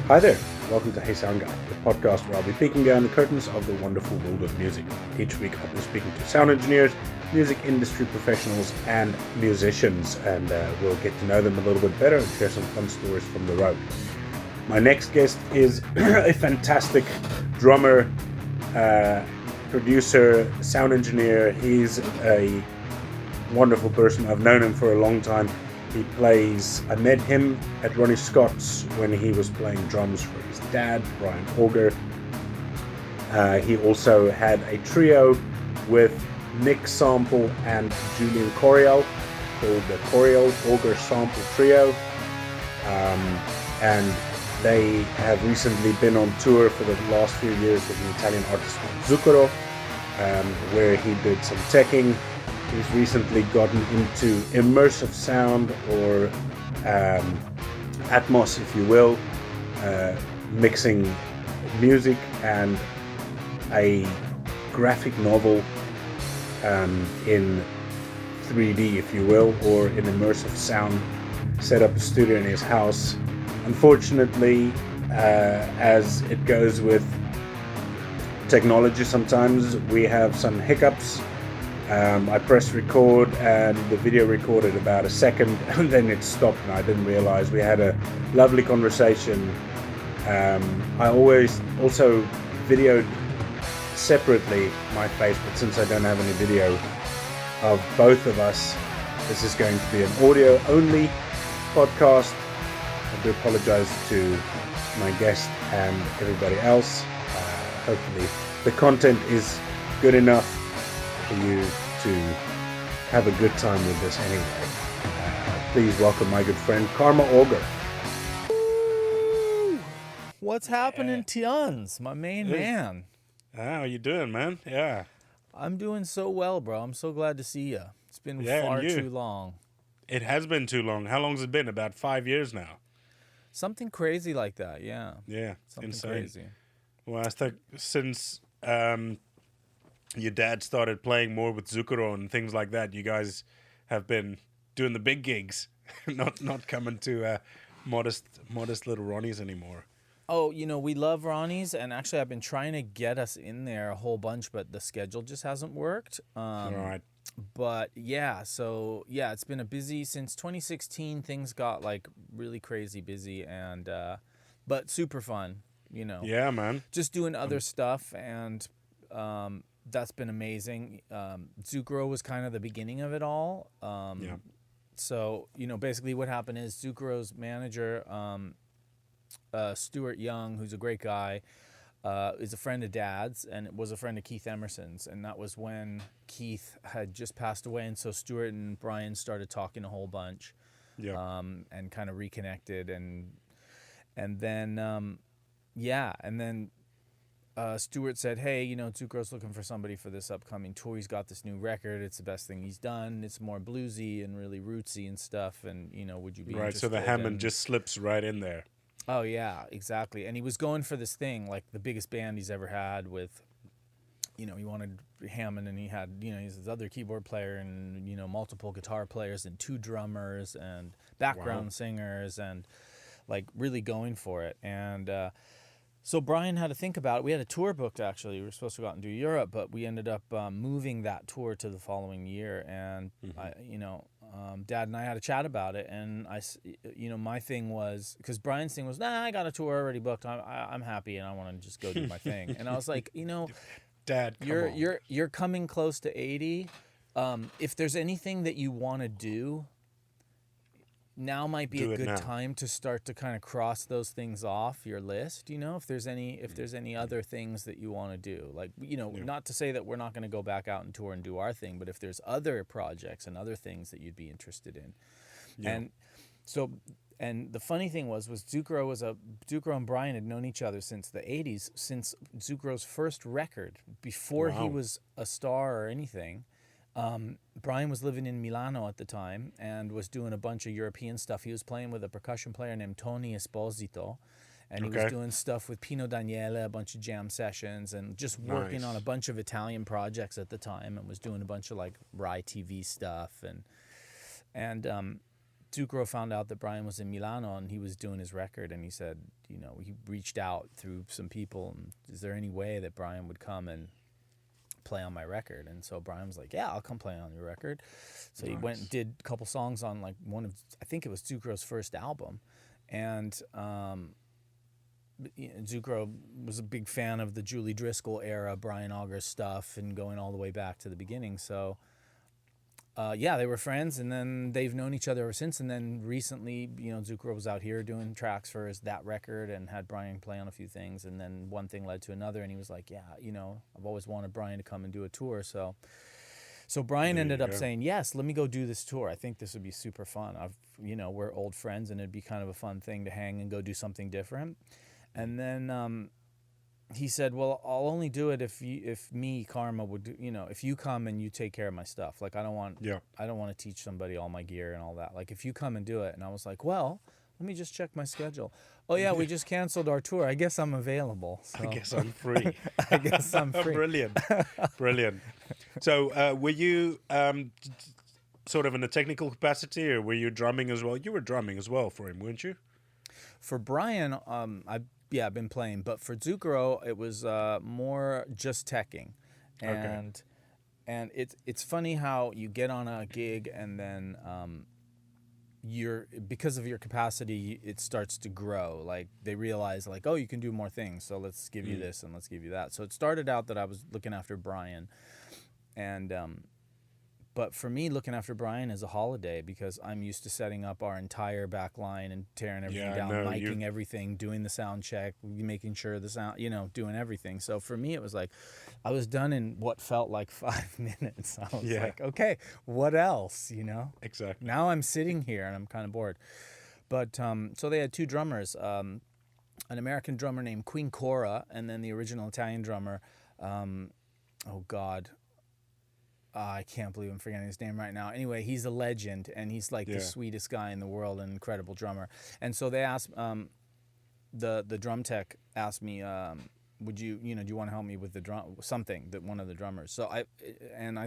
Hi there, welcome to Hey Sound Guy, the podcast where I'll be peeking behind the curtains of the wonderful world of music. Each week I'll be speaking to sound engineers, music industry professionals and musicians, and we'll get to know them a little bit better and share some fun stories from the road. My next guest is a fantastic drummer, producer, sound engineer. He's a wonderful person. I've known him for a long time. I met him at Ronnie Scott's when he was playing drums for his dad, Brian Auger. He also had a trio with Nick Sample and Julian Coryell called the Coryell Auger Sample Trio. And they have recently been on tour for the last few years with an Italian artist called Zucchero, where he did some teching. He's recently gotten into immersive sound, or ATMOS, if you will, mixing music and a graphic novel in 3D, if you will, or in immersive sound. Set up a studio in his house. Unfortunately, as it goes with technology, sometimes we have some hiccups. I pressed record and the video recorded about a second and then it stopped, and I didn't realize. We had a lovely conversation. I always also videoed separately my face, but since I don't have any video of both of us, this is going to be an audio only podcast. I do apologize to my guest and everybody else. Hopefully the content is good enough for you to have a good time with this anyway. Please welcome my good friend Karma Auger. What's happening, Tians, my main man? How you doing, man? Yeah. I'm doing so well, bro. I'm so glad to see you. It's been far too long. It has been too long. How long has it been? About 5 years now. Something crazy like that, yeah. Yeah, something insane. Crazy. Well, I think since your dad started playing more with Zucchero and things like that, you guys have been doing the big gigs, not coming to modest little Ronnies anymore. Oh, we love Ronnie's, and actually I've been trying to get us in there a whole bunch, but the schedule just hasn't worked. Right. But it's been a busy since 2016. Things got like really crazy busy, and but super fun. Yeah, man. Just doing other stuff, and that's been amazing. Zucchero was kind of the beginning of it all. So basically what happened is Zucchero's manager, Stuart Young, who's a great guy, is a friend of Dad's and was a friend of Keith Emerson's, and that was when Keith had just passed away, and so Stuart and Brian started talking a whole bunch, and kind of reconnected, and then Stuart said, hey, Zucchero's looking for somebody for this upcoming tour. He's got this new record. It's the best thing he's done. It's more bluesy and really rootsy and stuff, and would you be right? interested? So the Hammond just slips right in there. Oh, yeah, exactly. And he was going for this thing, like the biggest band he's ever had with, he wanted Hammond, and he had, he's his other keyboard player and, multiple guitar players and 2 drummers and background singers, and like really going for it. And so Brian had to think about it. We had a tour booked, actually. We were supposed to go out and do Europe, but we ended up moving that tour to the following year. And, Dad and I had a chat about it. And, my thing was, because Brian's thing was, I got a tour already booked. I'm happy, and I want to just go do my thing. And I was like, Dad, you're coming close to 80. If there's anything that you want to do, now might be a good time to start to kind of cross those things off your list. If there's any other things that you want to do, like, not to say that we're not going to go back out and tour and do our thing, but if there's other projects and other things that you'd be interested in. And so, and the funny thing was Zucchero and Brian had known each other since the 80s, since Zucchero's first record, before he was a star or anything. Brian was living in Milano at the time and was doing a bunch of European stuff. He was playing with a percussion player named Tony Esposito, and he was doing stuff with Pino Daniele, a bunch of jam sessions, and just working on a bunch of Italian projects at the time, and was doing a bunch of like Rai TV stuff, and Zucchero found out that Brian was in Milano and he was doing his record, and he said, you know, he reached out through some people, and is there any way that Brian would come and play on my record? And so Brian was like, yeah, I'll come play on your record. So he went and did a couple songs on like one of, I think it was Zucchero's first album. And Zucchero was a big fan of the Julie Driscoll era, Brian Auger stuff, and going all the way back to the beginning. So yeah, they were friends, and then they've known each other ever since. And then recently, you know, Zucchero was out here doing tracks for that record and had Brian play on a few things. And then one thing led to another, and he was like, yeah, you know, I've always wanted Brian to come and do a tour. So Brian ended up saying, yes, let me go do this tour. I think this would be super fun. You know, we're old friends, and it'd be kind of a fun thing to hang and go do something different. And then he said, well, I'll only do it if me, Karma, would, you know, if you come and you take care of my stuff. Like, I don't want to teach somebody all my gear and all that. Like, if you come and do it. And I was like, well, let me just check my schedule. Oh, yeah, we just canceled our tour. I guess I'm available. So. I guess I'm free. I guess I'm free. Brilliant. So were you sort of in a technical capacity, or were you drumming as well? You were drumming as well for him, weren't you? For Brian, I've been playing, but for Zucchero, it was more just teching, and it's funny how you get on a gig and then because of your capacity, it starts to grow. Like, they realize, like, oh, you can do more things, so let's give you this and let's give you that. So it started out that I was looking after Brian, and but for me, looking after Brian is a holiday, because I'm used to setting up our entire back line and tearing everything down, miking everything, doing the sound check, making sure the sound, you know, doing everything. So for me, it was like I was done in what felt like 5 minutes. I was like, okay, what else, you know? Exactly. Now I'm sitting here and I'm kind of bored. But so they had two drummers, an American drummer named Queen Cora, and then the original Italian drummer, oh God, I can't believe I'm forgetting his name right now. Anyway, he's a legend, and he's like the sweetest guy in the world, an incredible drummer. And so they asked, the drum tech asked me, would do you want to help me with the drum, one of the drummers. So I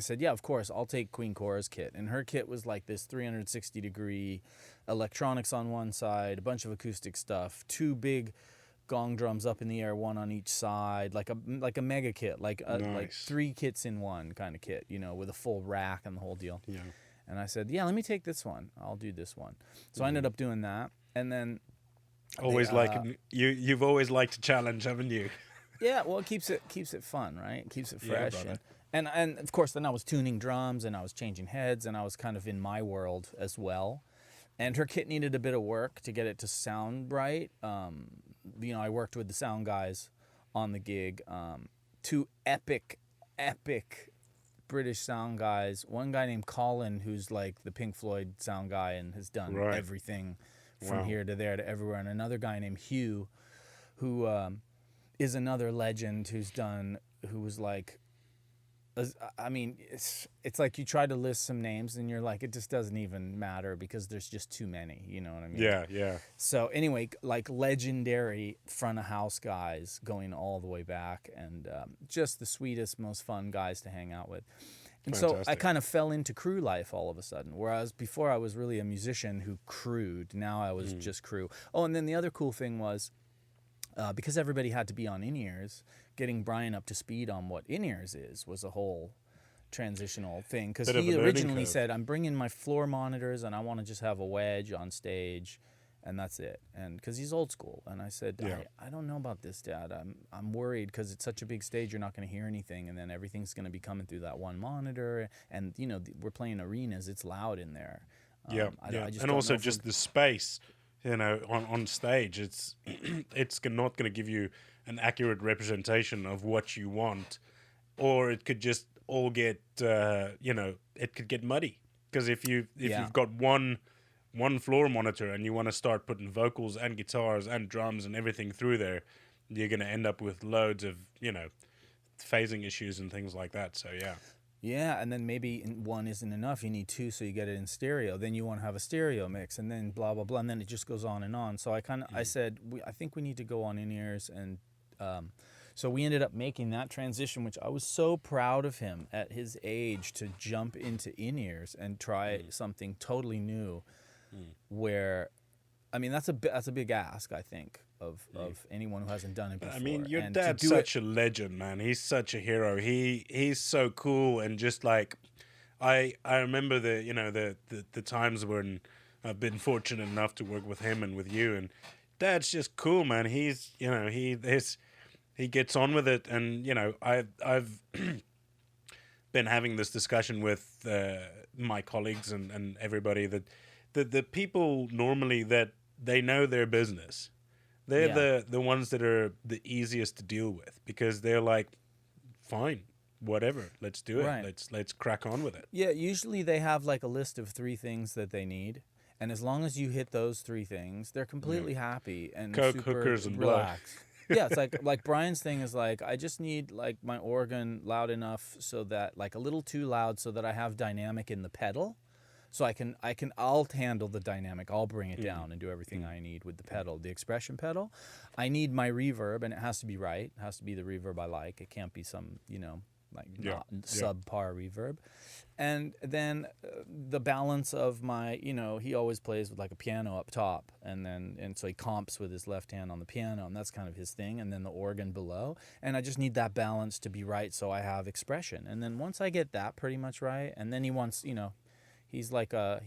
said, yeah, of course, I'll take Queen Cora's kit. And her kit was like this 360-degree electronics on one side, a bunch of acoustic stuff, 2 big gong drums up in the air, one on each side, like a mega kit, like 3 kits in one kind of kit, you know, with a full rack and the whole deal. Yeah. And I said, yeah, let me take this one. I'll do this one. So I ended up doing that, and then you've always liked a challenge, haven't you? Yeah, well, it keeps it fun, right? It keeps it fresh. Yeah, and of course, then I was tuning drums, and I was changing heads, and I was kind of in my world as well. And her kit needed a bit of work to get it to sound right. You know, I worked with the sound guys on the gig. 2 epic British sound guys. One guy named Colin, who's like the Pink Floyd sound guy and has done everything from here to there to everywhere. And another guy named Hugh, who is another legend who was like, I mean, it's like you try to list some names and you're like, it just doesn't even matter because there's just too many, you know what I mean? Yeah. So anyway, like legendary front of house guys going all the way back, and just the sweetest, most fun guys to hang out with. And Fantastic. So I kind of fell into crew life all of a sudden, whereas before I was really a musician who crewed. Now I was just crew. Oh, and then the other cool thing was, because everybody had to be on in-ears, getting Brian up to speed on what in-ears was a whole transitional thing. Because he originally said, I'm bringing my floor monitors and I want to just have a wedge on stage, and that's it. And because he's old school. And I said, I don't know about this, Dad. I'm worried because it's such a big stage, you're not going to hear anything, and then everything's going to be coming through that one monitor. And, you know, we're playing arenas. It's loud in there. I just and also just the space. You know, on stage, it's not going to give you an accurate representation of what you want, or it could just all get, it could get muddy. Because if you've got one floor monitor and you want to start putting vocals and guitars and drums and everything through there, you're going to end up with loads of, you know, phasing issues and things like that. So yeah. Yeah, and then maybe one isn't enough. You need 2, so you get it in stereo. Then you want to have a stereo mix, and then blah blah blah, and then it just goes on and on. So I said, I think we need to go on in-ears, and so we ended up making that transition, which I was so proud of him at his age to jump into in-ears and try something totally new. where, I mean, that's a big ask, I think, of anyone who hasn't done it before. I mean, your and dad's such a legend, man. He's such a hero. He's so cool, and just like I remember the times when I've been fortunate enough to work with him and with you, and Dad's just cool, man. He's he gets on with it, and I've been having this discussion with my colleagues and everybody that the people normally that they know their business. They're the ones that are the easiest to deal with, because they're like, fine, whatever, let's do it. Right. Let's crack on with it. Yeah, usually they have like a list of 3 things that they need, and as long as you hit those 3 things, they're completely happy and Coke, super hookers, and relaxed. Yeah, it's like Brian's thing is like, I just need like my organ loud enough so that, like, a little too loud so that I have dynamic in the pedal. So I'll handle the dynamic. I'll bring it down and do everything I need with the pedal, the expression pedal. I need my reverb, and it has to be right. It has to be the reverb I like. It can't be some, not subpar reverb. And then the balance of my, he always plays with like a piano up top, and so he comps with his left hand on the piano, and that's kind of his thing, and then the organ below. And I just need that balance to be right so I have expression. And then once I get that pretty much right, and then he wants, he's a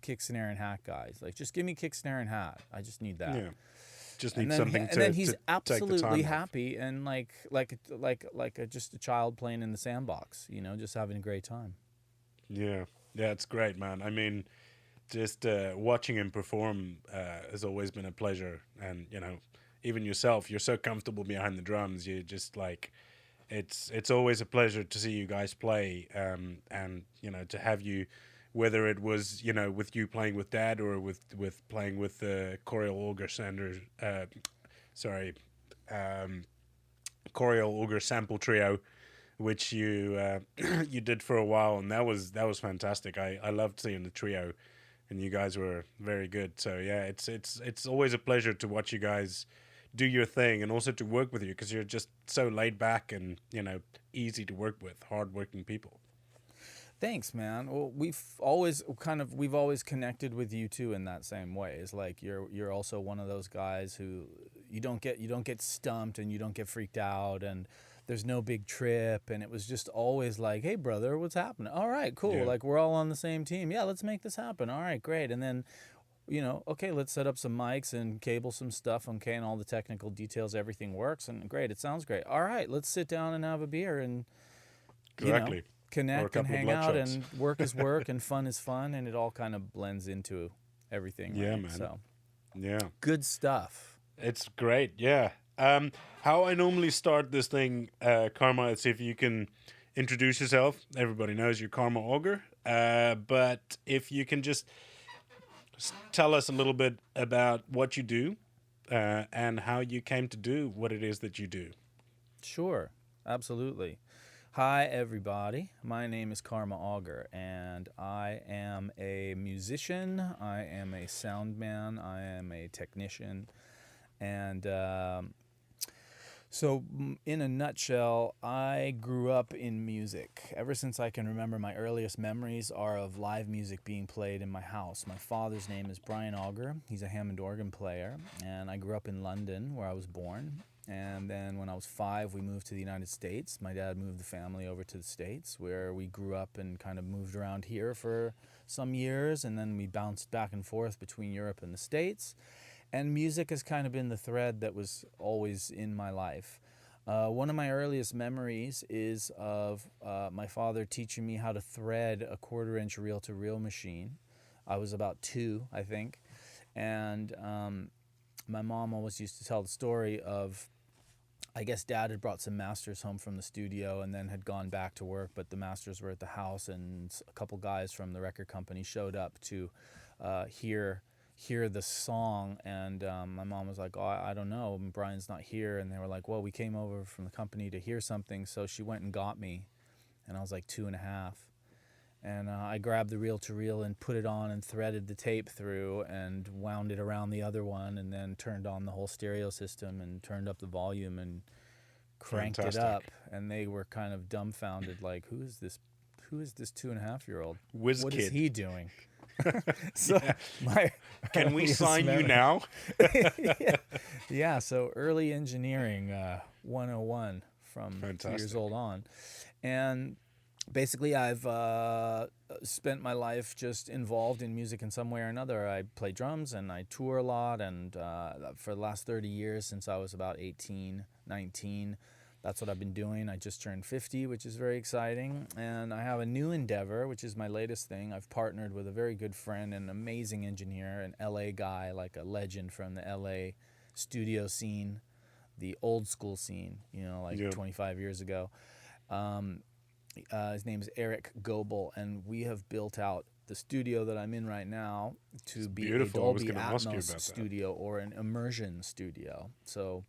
kick, snare, and hat guy. He's like, just give me kick, snare, and hat. I just need that. Yeah. Just need something to. And then he's to absolutely take the time happy and just a child playing in the sandbox. Just having a great time. Yeah, it's great, man. I mean, just watching him perform has always been a pleasure, and even yourself, you're so comfortable behind the drums. You just like. It's always a pleasure to see you guys play, and to have you, whether it was with you playing with Dad or with playing with the Coryell Auger Coryell Auger Sample Trio, which you you did for a while, and that was fantastic. I loved seeing the trio, and you guys were very good. So yeah, it's always a pleasure to watch you guys do your thing, and also to work with you, because you're just so laid back and easy to work with, hardworking people. Thanks, man. Well, we've always connected with you too in that same way. It's like you're also one of those guys who you don't get stumped, and you don't get freaked out, and there's no big trip, and it was just always like, hey brother, what's happening? All right, cool. Like, we're all on the same team. Yeah, let's make this happen. All right, great. And then okay, let's set up some mics and cable some stuff, okay, and all the technical details, everything works, and great, it sounds great. All right, let's sit down and have a beer and, connect and hang out, and work is work, and fun is fun, and it all kind of blends into everything. Yeah, right? man. So, yeah. Good stuff. It's great, yeah. How I normally start this thing, Karma, is if you can introduce yourself. Everybody knows you're Karma Auger, but if you can just tell us a little bit about what you do and how you came to do what it is that you do. Sure, absolutely. Hi, everybody. My name is Karma Auger, and I am a musician. I am a sound man. I am a technician. And so, in a nutshell, I grew up in music. Ever since I can remember, my earliest memories are of live music being played in my house. My father's name is Brian Auger. He's a Hammond organ player, and I grew up in London, where I was born. And then when I was 5, we moved to the United States. My dad moved the family over to the States, where we grew up and kind of moved around here for some years, and then we bounced back and forth between Europe and the States. And music has kind of been the thread that was always in my life. One of my earliest memories is of my father teaching me how to thread a 1/4-inch reel-to-reel machine. I was about 2, I think. And my mom always used to tell the story of, I guess Dad had brought some masters home from the studio and then had gone back to work, but the masters were at the house, and a couple guys from the record company showed up to hear the song, and my mom was like, oh, I don't know, Brian's not here. And they were like, well, we came over from the company to hear something, so she went and got me, and I was like 2.5, and I grabbed the reel-to-reel and put it on and threaded the tape through and wound it around the other one, and then turned on the whole stereo system and turned up the volume and cranked it up, and they were kind of dumbfounded, like, who is this 2.5-year-old? Whiz what kid. is he doing? So Yeah. my Can we earliest sign you memory- now? Yeah, so early engineering 101 from 2 years Fantastic. old on. And basically, I've spent my life just involved in music in some way or another. I play drums and I tour a lot. And for the last 30 years, since I was about 18, 19, that's what I've been doing. I just turned 50, which is very exciting. And I have a new endeavor, which is my latest thing. I've partnered with a very good friend, an amazing engineer, an LA guy, like a legend from the LA studio scene, the old school scene, like Yeah. 25 years ago. His name is Eric Goebel, and we have built out the studio that I'm in right now to be beautiful. a I was Dolby gonna ask you ATMOS about that. studio or an immersion studio. So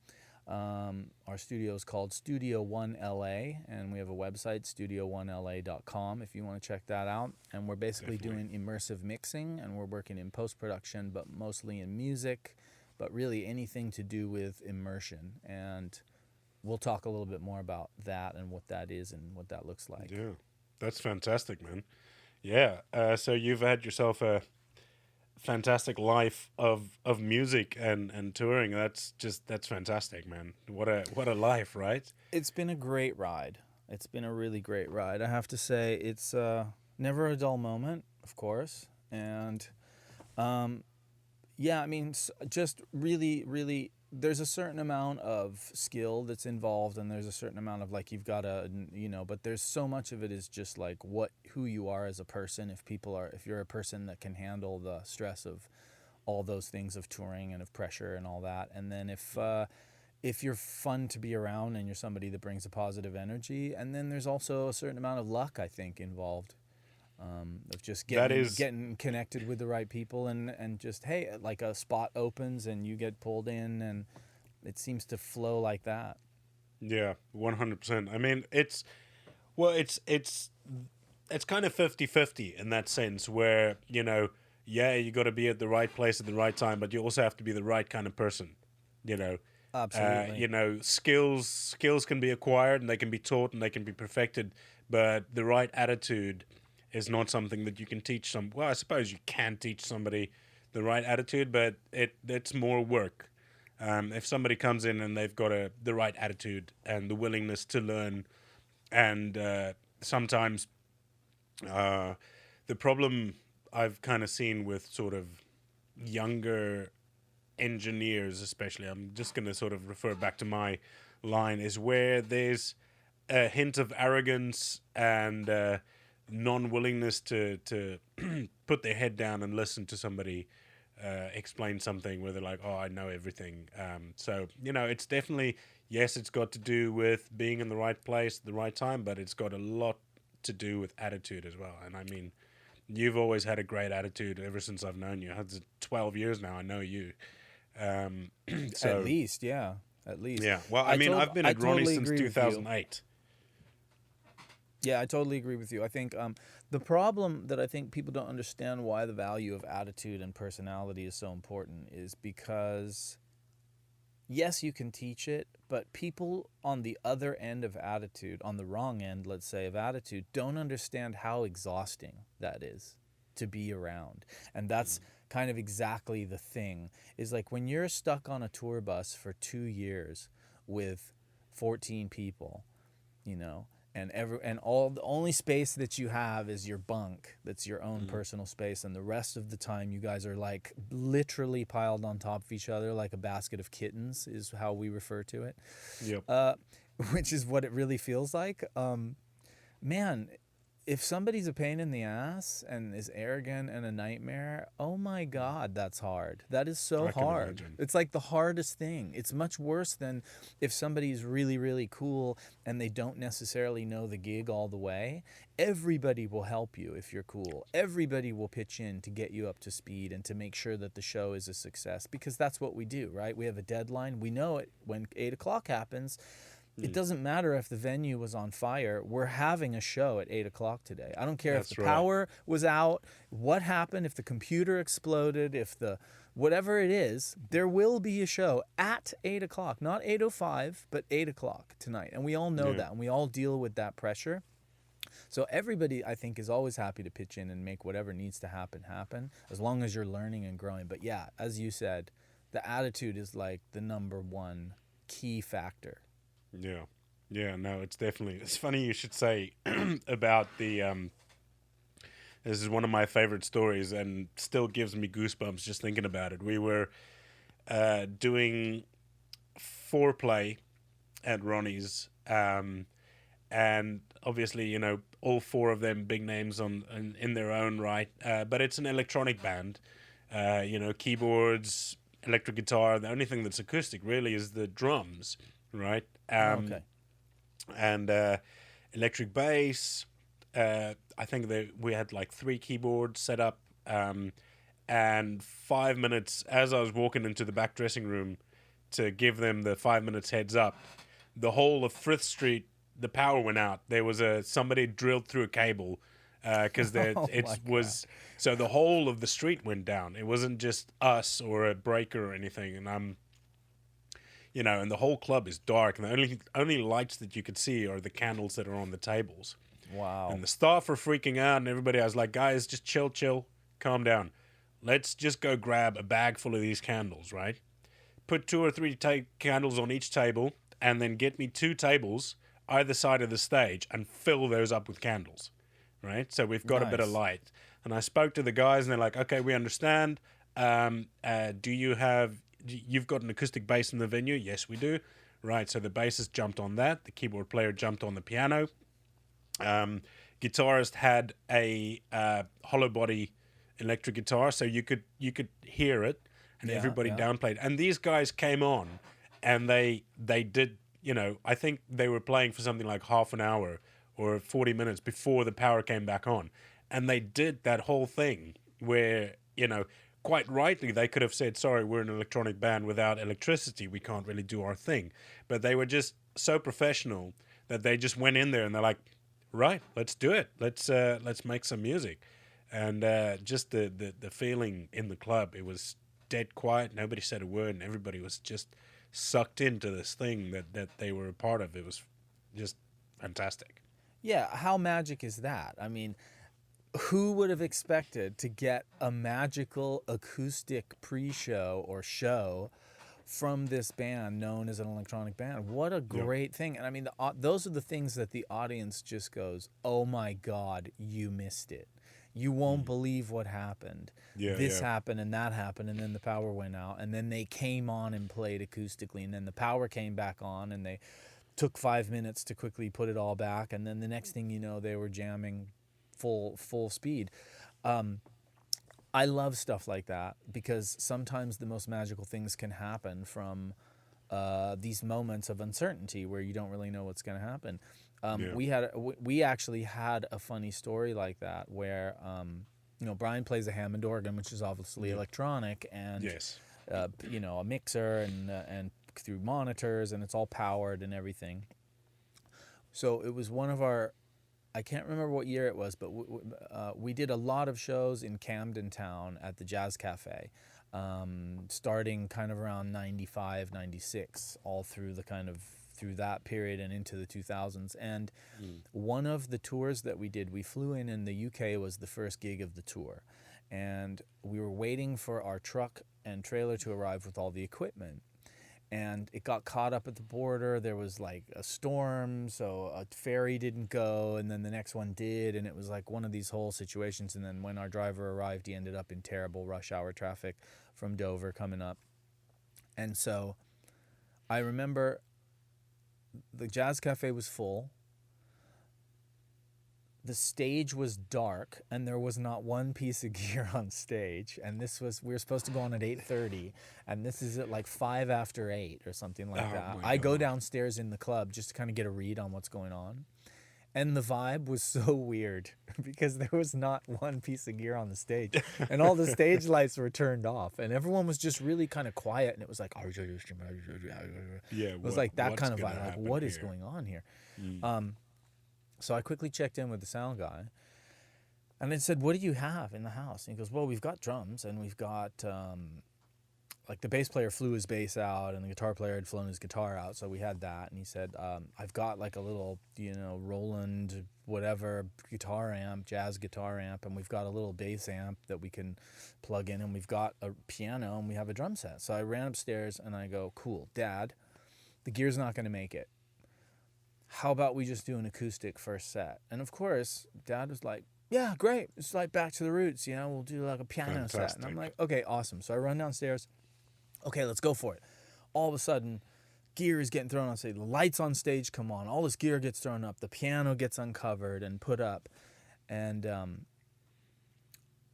our studio is called Studio One LA, and we have a website, studio1la.com, if you want to check that out. And we're basically doing immersive mixing, and we're working in post-production, but mostly in music, but really anything to do with immersion. And we'll talk a little bit more about that and what that is and what that looks like. Yeah, that's fantastic, man. Yeah, so you've had yourself a fantastic life of music and touring. That's fantastic, man. What a life, right? It's been a great ride. It's been a really great ride. I have to say, it's never a dull moment, of course. And yeah, I mean, just really, really, there's a certain amount of skill that's involved, and there's a certain amount of like you've got to, but there's so much of it is just like who you are as a person. If you're a person that can handle the stress of all those things of touring and of pressure and all that, and then if you're fun to be around and you're somebody that brings a positive energy, and then there's also a certain amount of luck, I think, involved. Of just getting connected with the right people and just, hey, like a spot opens and you get pulled in and it seems to flow like that. Yeah, 100%. I mean, it's kind of 50-50 in that sense where, yeah, you got to be at the right place at the right time, but you also have to be the right kind of person, Absolutely. Skills can be acquired and they can be taught and they can be perfected, but the right attitude is not something that you can teach well, I suppose you can teach somebody the right attitude, but it's more work. If somebody comes in and they've got the right attitude and the willingness to learn, and sometimes the problem I've kind of seen with sort of younger engineers, especially, I'm just going to sort of refer back to my line, is where there's a hint of arrogance and non-willingness to put their head down and listen to somebody explain something where they're like, oh, I know everything. So, it's definitely, yes, it's got to do with being in the right place at the right time, but it's got a lot to do with attitude as well. And I mean, you've always had a great attitude ever since I've known you. It's 12 years now I know you. So, At least, yeah. At least. yeah. Well, I've been at Ronnie since 2008. Yeah, I totally agree with you. I think the problem that I think people don't understand why the value of attitude and personality is so important is because, yes, you can teach it, but people on the other end of attitude, on the wrong end, let's say, of attitude, don't understand how exhausting that is to be around. And that's kind of exactly the thing, is like when you're stuck on a tour bus for 2 years with 14 people, and all the only space that you have is your bunk. That's your own personal space, and the rest of the time you guys are like literally piled on top of each other like a basket of kittens is how we refer to it. Yep. Which is what it really feels like. Man, if somebody's a pain in the ass and is arrogant and a nightmare, oh my God, that's hard. That is so hard. It's like the hardest thing. It's much worse than if somebody's really, really cool and they don't necessarily know the gig all the way. Everybody will help you if you're cool. Everybody will pitch in to get you up to speed and to make sure that the show is a success, because that's what we do, right? We have a deadline. We know it when 8 o'clock happens. It doesn't matter if the venue was on fire. We're having a show at 8 o'clock today. I don't care if the power was out, what happened, if the computer exploded, if whatever it is, there will be a show at 8 o'clock. Not 8:05, but 8 o'clock tonight. And we all know that, and we all deal with that pressure. So everybody, I think, is always happy to pitch in and make whatever needs to happen, as long as you're learning and growing. But yeah, as you said, the attitude is like the number one key factor. Yeah. Yeah, no, it's definitely. It's funny you should say about the. This is one of my favorite stories, and still gives me goosebumps just thinking about it. We were doing foreplay at Ronnie's, and obviously, you know, all four of them big names in their own right. But it's an electronic band, you know, keyboards, electric guitar. The only thing that's acoustic really is the drums, right? Okay. And electric bass. I think we had like 3 keyboards set up. And 5 minutes as I was walking into the back dressing room to give them the 5 minutes heads up, the whole of Frith Street, the power went out. There was somebody drilled through a cable because so the whole of the street went down. It wasn't just us or a breaker or anything, and you know, and the whole club is dark, and the only lights that you could see are the candles that are on the tables. Wow. And the staff were freaking out, and everybody, I was like, guys, just chill, calm down. Let's just go grab a bag full of these candles, right? Put 2 or 3 candles on each table, and then get me 2 tables either side of the stage and fill those up with candles, right? So we've got a bit of light. And I spoke to the guys, and they're like, okay, we understand. You've got an acoustic bass in the venue? Yes, we do. Right, so the bassist jumped on that. The keyboard player jumped on the piano. Guitarist had a hollow body electric guitar, so you could hear it, and everybody downplayed. And these guys came on, and they did, you know, I think they were playing for something like half an hour or 40 minutes before the power came back on. And they did that whole thing where, you know, quite rightly, they could have said, sorry, we're an electronic band without electricity. We can't really do our thing. But they were just so professional that they just went in there and they're like, right, let's do it. Let's make some music. And just the feeling in the club, it was dead quiet. Nobody said a word, and everybody was just sucked into this thing that they were a part of. It was just fantastic. Yeah, how magic is that? I mean, who would have expected to get a magical acoustic pre-show or show from this band known as an electronic band? What a great thing. And I mean, those are the things that the audience just goes, oh my God, you missed it. You won't believe what happened. This happened and that happened, and then the power went out, and then they came on and played acoustically, and then the power came back on, and they took 5 minutes to quickly put it all back, and then the next thing you know, they were jamming full speed. I love stuff like that because sometimes the most magical things can happen from these moments of uncertainty where you don't really know what's going to happen. We actually had a funny story like that where you know, Brian plays a Hammond organ, which is obviously electronic, and you know, a mixer and through monitors, and it's all powered and everything. So it was one of our, I can't remember what year it was, but we did a lot of shows in Camden Town at the Jazz Cafe, starting kind of around 95, 96, all through through that period and into the 2000s. And one of the tours that we did, we flew in the UK was the first gig of the tour. And we were waiting for our truck and trailer to arrive with all the equipment. And it got caught up at the border. There was like a storm, so a ferry didn't go, and then the next one did, and it was like one of these whole situations. And then when our driver arrived, he ended up in terrible rush hour traffic from Dover coming up. And so I remember the Jazz Cafe was full. The stage was dark, and there was not one piece of gear on stage. And we were supposed to go on at 8:30, and this is at like 5 after 8 or something like that. I go downstairs in the club just to kind of get a read on what's going on. And the vibe was so weird because there was not one piece of gear on the stage, and all the stage lights were turned off, and everyone was just really kind of quiet. And it was like, it was like that kind of vibe. Like, what is going on here? So I quickly checked in with the sound guy, and I said, what do you have in the house? And he goes, well, we've got drums, and we've got like the bass player flew his bass out and the guitar player had flown his guitar out, so we had that. And he said, I've got like a little, Roland whatever guitar amp, jazz guitar amp, and we've got a little bass amp that we can plug in, and we've got a piano and we have a drum set. So I ran upstairs and I go, cool, Dad, the gear's not going to make it. How about we just do an acoustic first set? And of course, Dad was like, yeah, great. It's like back to the roots, we'll do like a piano set. And I'm like, okay, awesome. So I run downstairs. Okay, let's go for it. All of a sudden, gear is getting thrown on stage. The lights on stage come on. All this gear gets thrown up. The piano gets uncovered and put up. And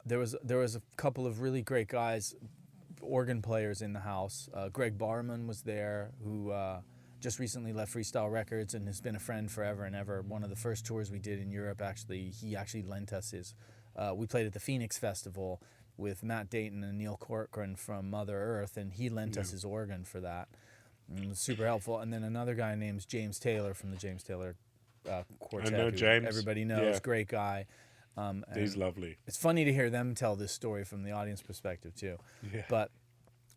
there was a couple of really great guys, organ players in the house. Greg Barman was there, who just recently left Freestyle Records and has been a friend forever and ever. One of the first tours we did in Europe, he actually lent us his. We played at the Phoenix Festival with Matt Dayton and Neil Corcoran from Mother Earth, and he lent us his organ for that. And it was super helpful. And then another guy named James Taylor from the James Taylor Quartet. I know James. Everybody knows, great guy. He's lovely. It's funny to hear them tell this story from the audience perspective too. Yeah. But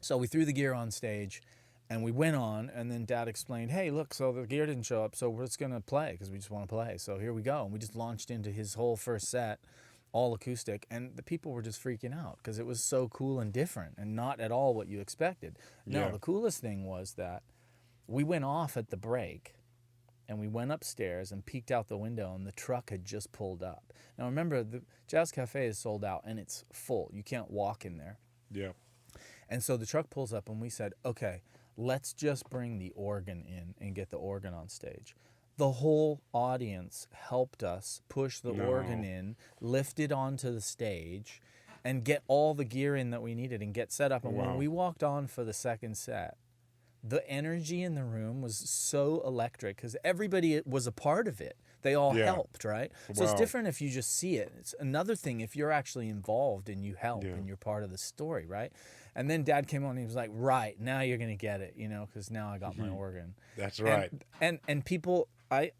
so we threw the gear on stage. And we went on, and then Dad explained, hey, look, so the gear didn't show up, so we're just going to play because we just want to play. So here we go. And we just launched into his whole first set, all acoustic, and the people were just freaking out because it was so cool and different and not at all what you expected. No, the coolest thing was that we went off at the break, and we went upstairs and peeked out the window, and the truck had just pulled up. Now, remember, the Jazz Cafe is sold out, and it's full. You can't walk in there. Yeah. And so the truck pulls up, and we said, okay, let's just bring the organ in and get the organ on stage. The whole audience helped us push the organ in, lift it onto the stage, and get all the gear in that we needed and get set up. And when we walked on for the second set, the energy in the room was so electric because everybody was a part of it. They all helped, right? So it's different if you just see it. It's another thing if you're actually involved and you help and you're part of the story, right? And then Dad came on and he was like, right, now you're going to get it, because now I got my organ. That's right. And people,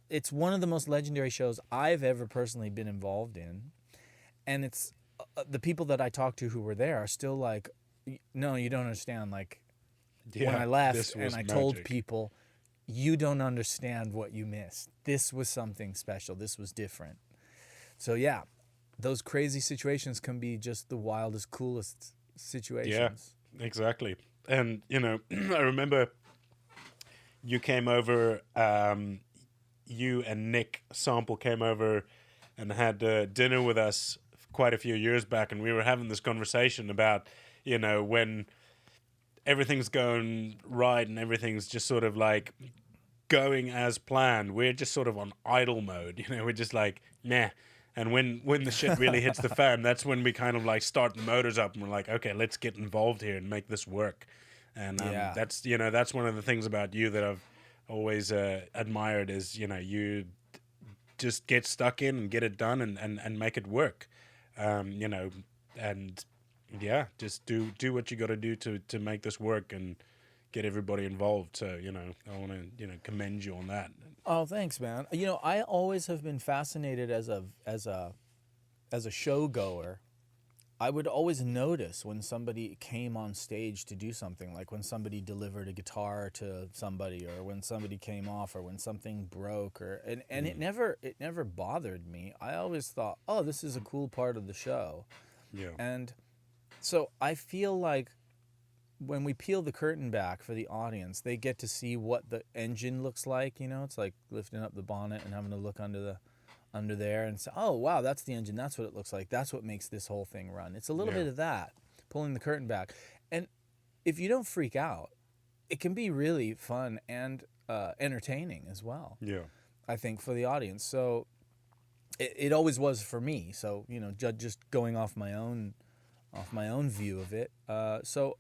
it's one of the most legendary shows I've ever personally been involved in. And it's the people that I talked to who were there are still like, no, you don't understand. Like, when I left and I told people, you don't understand what you missed. This was something special. This was different. So yeah, those crazy situations can be just the wildest, coolest situations. Yeah, exactly. And, I remember you came over, you and Nick Sample came over and had dinner with us quite a few years back, and we were having this conversation about, when everything's going right and everything's just sort of like going as planned, we're just sort of on idle mode. We're just like, nah. And when the shit really hits the fan, that's when we kind of like start the motors up and we're like, okay, let's get involved here and make this work. And that's one of the things about you that I've always admired is, you just get stuck in and get it done and make it work. And just do what you got to do to make this work and get everybody involved. So, I want to, commend you on that. Oh, thanks, man. I always have been fascinated as a show goer. I would always notice when somebody came on stage to do something, like when somebody delivered a guitar to somebody, or when somebody came off, or when something broke, and it never bothered me. I always thought, oh, this is a cool part of the show. Yeah. And so I feel like when we peel the curtain back for the audience, they get to see what the engine looks like. It's like lifting up the bonnet and having to look under there and say, oh, wow, that's the engine. That's what it looks like. That's what makes this whole thing run. It's a little bit of that, pulling the curtain back. And if you don't freak out, it can be really fun and entertaining as well. Yeah, I think, for the audience. So it always was for me. So, just going off my own view of it. So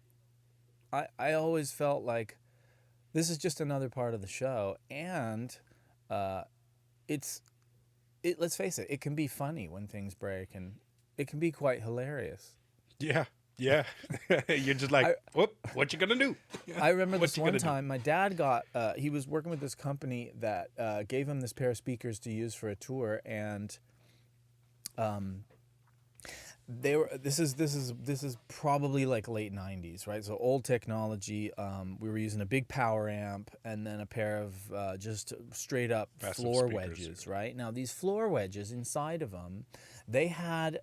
I always felt like this is just another part of the show, and let's face it, it can be funny when things break, and it can be quite hilarious. Yeah. You're just like, what you gonna do? I remember this one time, my dad he was working with this company that gave him this pair of speakers to use for a tour, and This is probably like late 90s, right? So old technology. We were using a big power amp and then a pair of just straight up Passive floor speakers. wedges, right? Now these floor wedges, inside of them, they had,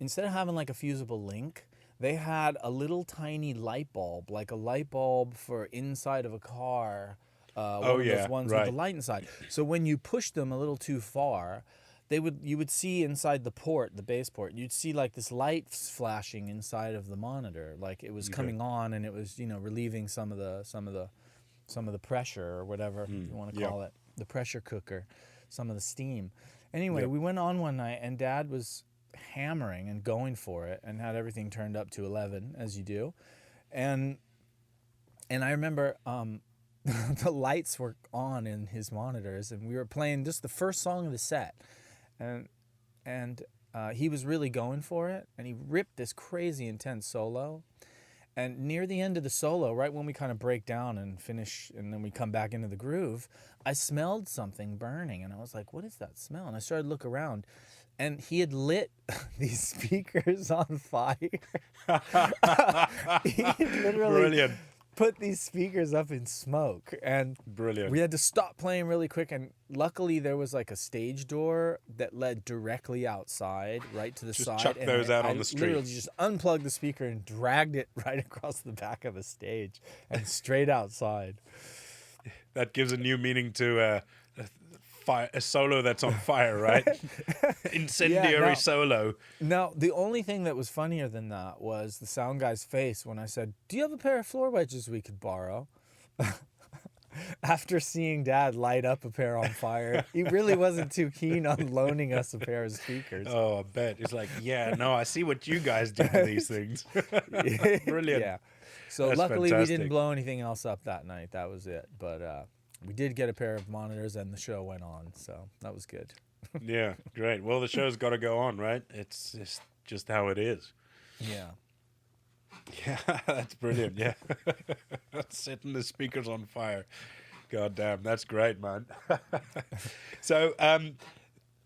instead of having like a fusible link, they had a little tiny light bulb, like a light bulb for inside of a car. One of those ones with the light inside. So when you push them a little too far, you would see inside the port, the base port, you'd see like this light flashing inside of the monitor, like it was coming on, and it was, you know, relieving some of the pressure, or whatever you want to call it, the pressure cooker, some of the steam. Anyway, we went on one night, and Dad was hammering and going for it, and had everything turned up to 11, as you do, and I remember the lights were on in his monitors, and we were playing just the first song of the set, and he was really going for it, and he ripped this crazy intense solo. And near the end of the solo, right when we kind of break down and finish, and then we come back into the groove, I smelled something burning, and I was like, what is that smell? And I started to look around, and he had lit these speakers on fire. He literally Brilliant. put these speakers up in smoke, and Brilliant. we had to stop playing really quick, and luckily there was like a stage door that led directly outside, right to the Just side. chuck and those out on the street. Literally just unplugged the speaker and dragged it right across the back of the stage and straight outside. That gives a new meaning to a solo that's on fire, right? Incendiary solo. Now, the only thing that was funnier than that was the sound guy's face when I said, do you have a pair of floor wedges we could borrow? After seeing Dad light up a pair on fire, he really wasn't too keen on loaning us a pair of speakers. Oh, I bet. It's like, yeah, no, I see what you guys do to these things. Brilliant. Yeah. So That's luckily fantastic. we didn't blow anything else up that night. That was it. But we did get a pair of monitors, and the show went on. So that was good. Yeah, great. Well, the show's got to go on, right? It's just how it is. Yeah. Yeah, that's brilliant. Yeah. Setting the speakers on fire. God damn, that's great, man. So,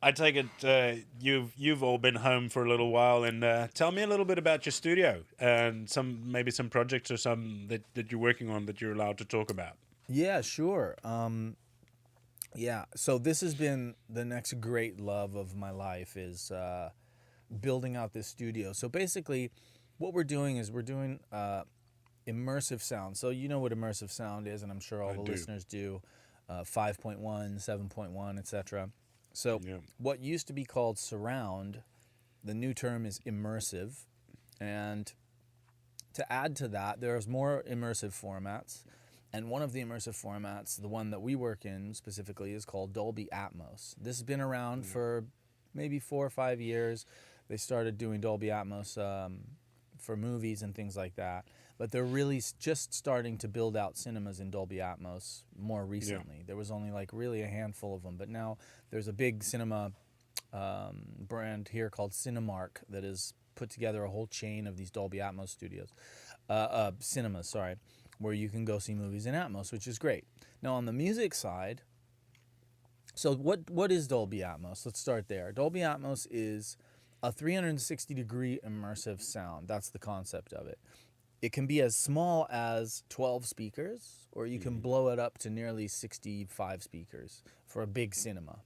I take it you've all been home for a little while, and tell me a little bit about your studio and maybe some projects or some that you're working on that you're allowed to talk about. Yeah, sure. Yeah, so this has been the next great love of my life, is building out this studio. So basically, what we're doing is we're doing immersive sound. So you know what immersive sound is, and I'm sure all the listeners do. 5.1, 7.1, etc. So what used to be called surround, the new term is immersive. And to add to that, there's more immersive formats. And one of the immersive formats, the one that we work in specifically, is called Dolby Atmos. This has been around for maybe 4 or 5 years. They started doing Dolby Atmos for movies and things like that. But they're really just starting to build out cinemas in Dolby Atmos more recently. Yeah. There was only like really a handful of them. But now there's a big cinema brand here called Cinemark that has put together a whole chain of these Dolby Atmos cinemas, where you can go see movies in Atmos, which is great. Now on the music side, so what is Dolby Atmos? Let's start there. Dolby Atmos is a 360-degree immersive sound. That's the concept of it. It can be as small as 12 speakers, or you can blow it up to nearly 65 speakers for a big cinema.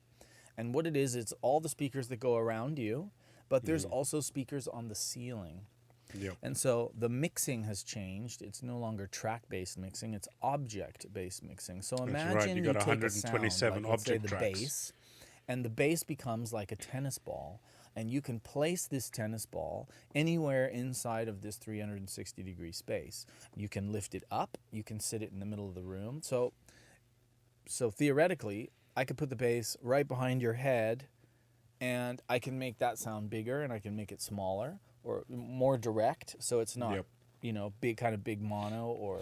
And what it is, it's all the speakers that go around you, but there's also speakers on the ceiling. Yep. And so the mixing has changed. It's no longer track-based mixing, it's object-based mixing. So imagine you got take 127 a sound, like, let's say the tracks. bass, and the bass becomes like a tennis ball. And you can place this tennis ball anywhere inside of this 360-degree space. You can lift it up. You can sit it in the middle of the room. So theoretically, I could put the bass right behind your head, and I can make that sound bigger, and I can make it smaller or more direct. So it's not, big mono, or,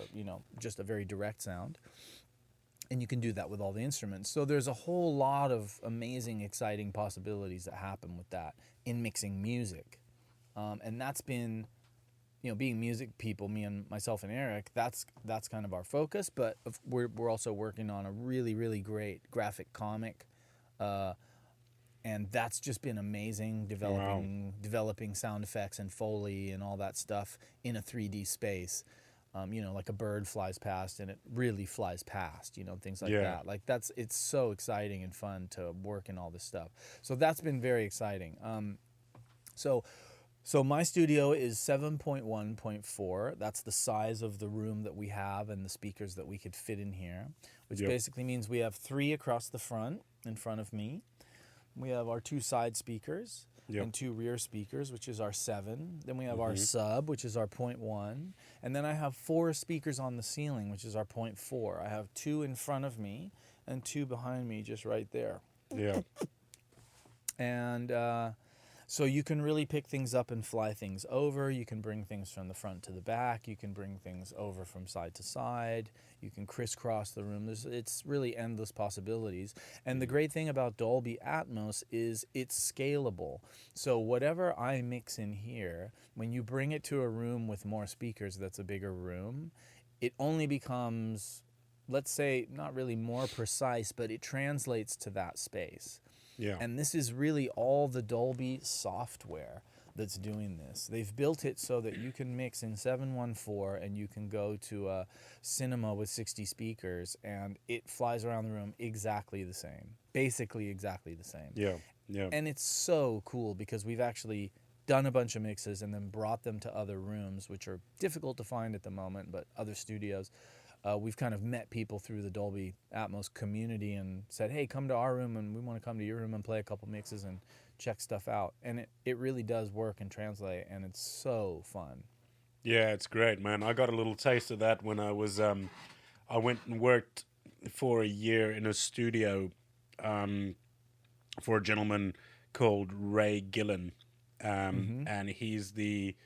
just a very direct sound. And you can do that with all the instruments. So there's a whole lot of amazing, exciting possibilities that happen with that in mixing music. And that's been, being music people, myself and Eric, that's kind of our focus. But we're also working on a really, really great graphic comic and that's just been amazing, developing sound effects and Foley and all that stuff in a 3D space. Like a bird flies past and it really flies past, things like that. Like it's so exciting and fun to work in all this stuff. So that's been very exciting. So my studio is 7.1.4. That's the size of the room that we have and the speakers that we could fit in here, which basically means we have 3 across the front in front of me. We have our 2 side speakers and 2 rear speakers, which is our 7. Then we have our sub, which is our 0.1. And then I have 4 speakers on the ceiling, which is our 0.4. I have 2 in front of me and 2 behind me, just right there. Yeah. And so you can really pick things up and fly things over. You can bring things from the front to the back. You can bring things over from side to side. You can crisscross the room. It's really endless possibilities. And the great thing about Dolby Atmos is it's scalable. So whatever I mix in here, when you bring it to a room with more speakers that's a bigger room, it only becomes, let's say, not really more precise, but it translates to that space. Yeah. And this is really all the Dolby software that's doing this. They've built it so that you can mix in 714 and you can go to a cinema with 60 speakers and it flies around the room exactly the same. Basically exactly the same. Yeah. Yeah. And it's so cool because we've actually done a bunch of mixes and then brought them to other rooms, which are difficult to find at the moment, but other studios. We've kind of met people through the Dolby Atmos community and said, hey, come to our room and we want to come to your room and play a couple mixes and check stuff out. And it really does work and translate, and it's so fun. Yeah, it's great, man. I got a little taste of that when I was, I went and worked for a year in a studio for a gentleman called Ray Gillen. And he's the...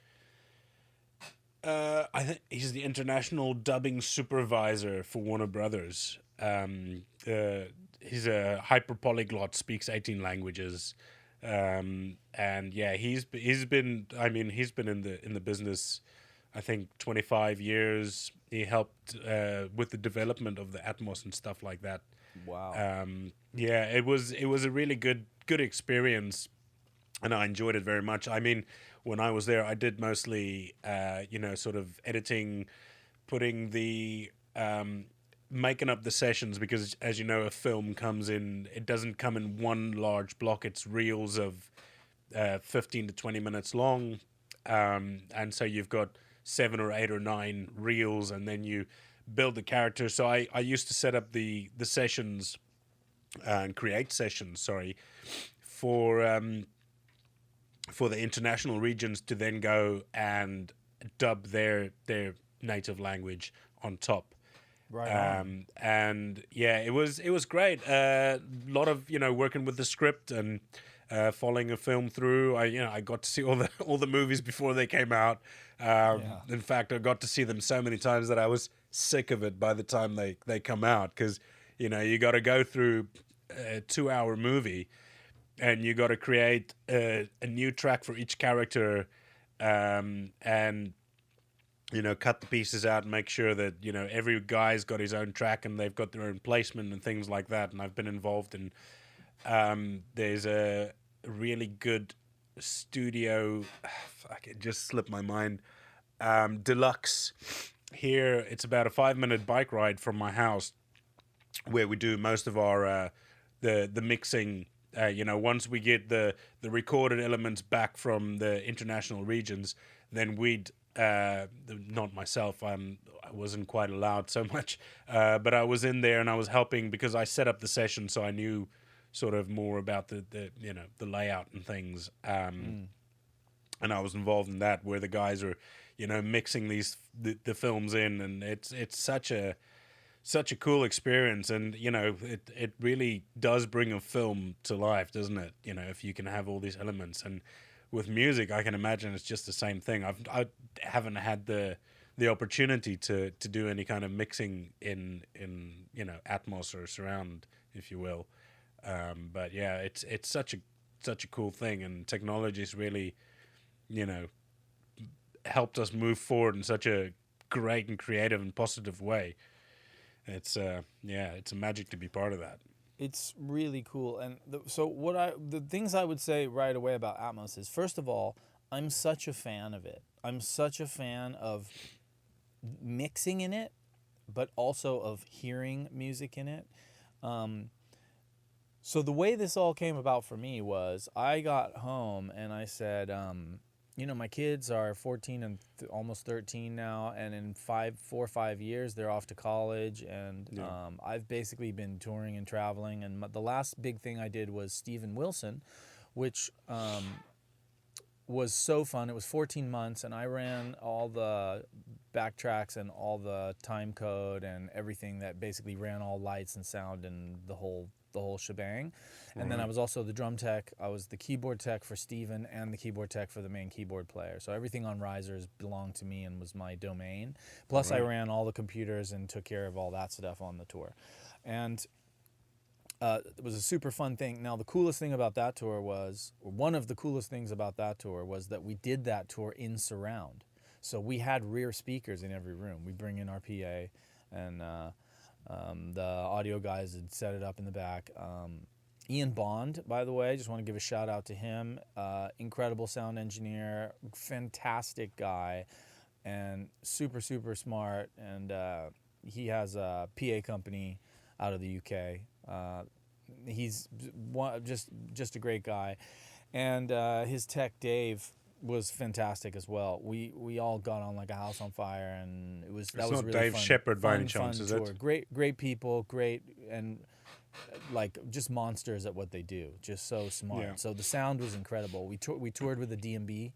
I think he's the international dubbing supervisor for Warner Brothers. He's a hyper polyglot, speaks 18 languages, and yeah, he's been in the business, I think 25 years. He helped with the development of the Atmos and stuff like that. Wow. Yeah, it was a really good experience, and I enjoyed it very much. I mean, when I was there, I did mostly, sort of editing, putting the, making up the sessions, because as you know, a film comes in, it doesn't come in one large block. It's reels of 15 to 20 minutes long. And so you've got 7 or 8 or 9 reels, and then you build the character. So I used to set up the sessions and create sessions, for the international regions to then go and dub their native language on top. Right. And yeah, it was great. A lot of working with the script and following a film through. I got to see all the movies before they came out. In fact, I got to see them so many times that I was sick of it by the time they come out, because you got to go through a 2-hour movie. And you got to create a new track for each character, and cut the pieces out and make sure that every guy's got his own track and they've got their own placement and things like that. And I've been involved in. There's a really good studio. It just slipped my mind. Deluxe. Here, it's about a 5-minute bike ride from my house, where we do most of our the mixing. Once we get the recorded elements back from the international regions, then we'd, not myself, I wasn't quite allowed so much, but I was in there and I was helping because I set up the session, so I knew sort of more about the layout and things. And I was involved in that, where the guys are, mixing the films in, and it's such a cool experience, and it really does bring a film to life, doesn't it? If you can have all these elements. And with music, I can imagine it's just the same thing. I haven't had the opportunity to do any kind of mixing in Atmos or surround, if you will. But yeah, it's such a cool thing, and technology's really helped us move forward in such a great and creative and positive way. It's it's a magic to be part of that. It's really cool. And the things I would say right away about Atmos is, first of all, I'm such a fan of it. I'm such a fan of mixing in it, but also of hearing music in it. So the way this all came about for me was I got home and I said, my kids are 14 and almost 13 now, and in 4 or 5 years they're off to college, and I've basically been touring and traveling. And the last big thing I did was Steven Wilson, which was so fun. It was 14 months, and I ran all the backtracks and all the time code and everything that basically ran all lights and sound and the whole shebang. And then I was also the drum tech. I was the keyboard tech for Steven and the keyboard tech for the main keyboard player. So everything on Risers belonged to me and was my domain. Plus I ran all the computers and took care of all that stuff on the tour. And it was a super fun thing. Now, the coolest thing about that tour was, or one of the coolest things about that tour was that we did that tour in surround. So we had rear speakers in every room. We bring in our PA, and the audio guys had set it up in the back. Ian Bond, by the way, just want to give a shout out to him. Incredible sound engineer, fantastic guy, and super, super smart. And he has a PA company out of the UK. He's just a great guy. And his tech, Dave, was fantastic as well. We all got on like a house on fire, and that was really Dave fun. Shepard by any chance, is it? Great people, great, and like just monsters at what they do. Just so smart. Yeah. So the sound was incredible. We toured with a DMB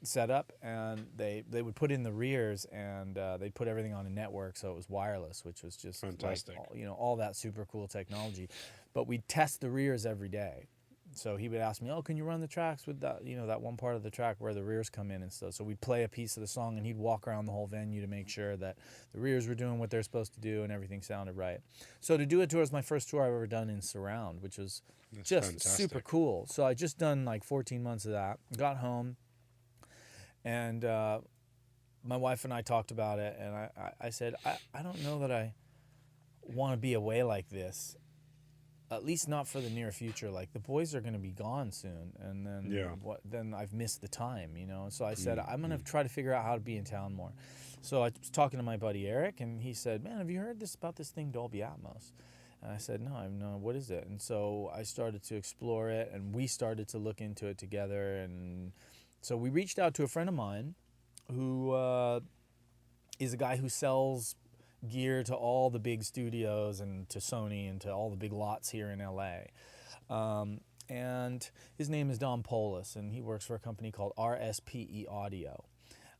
setup, and they would put in the rears, and they'd put everything on a network, so it was wireless, which was just fantastic. Like, all that super cool technology. But we'd test the rears every day. So he would ask me, can you run the tracks with that, that one part of the track where the rears come in and stuff. So we'd play a piece of the song, and he'd walk around the whole venue to make sure that the rears were doing what they're supposed to do and everything sounded right. So to do a tour was my first tour I've ever done in surround, which was fantastic. Super cool. So I just done like 14 months of that, got home, and my wife and I talked about it, and I said, I don't know that I want to be away like this. At least not for the near future. Like, the boys are going to be gone soon, and then then I've missed the time, So I said, I'm going to try to figure out how to be in town more. So I was talking to my buddy Eric, and he said, man, have you heard about this thing Dolby Atmos? And I said, no, what is it? And so I started to explore it, and we started to look into it together. And so we reached out to a friend of mine who is a guy who sells gear to all the big studios and to Sony and to all the big lots here in LA. And his name is Don Polis, and he works for a company called RSPE Audio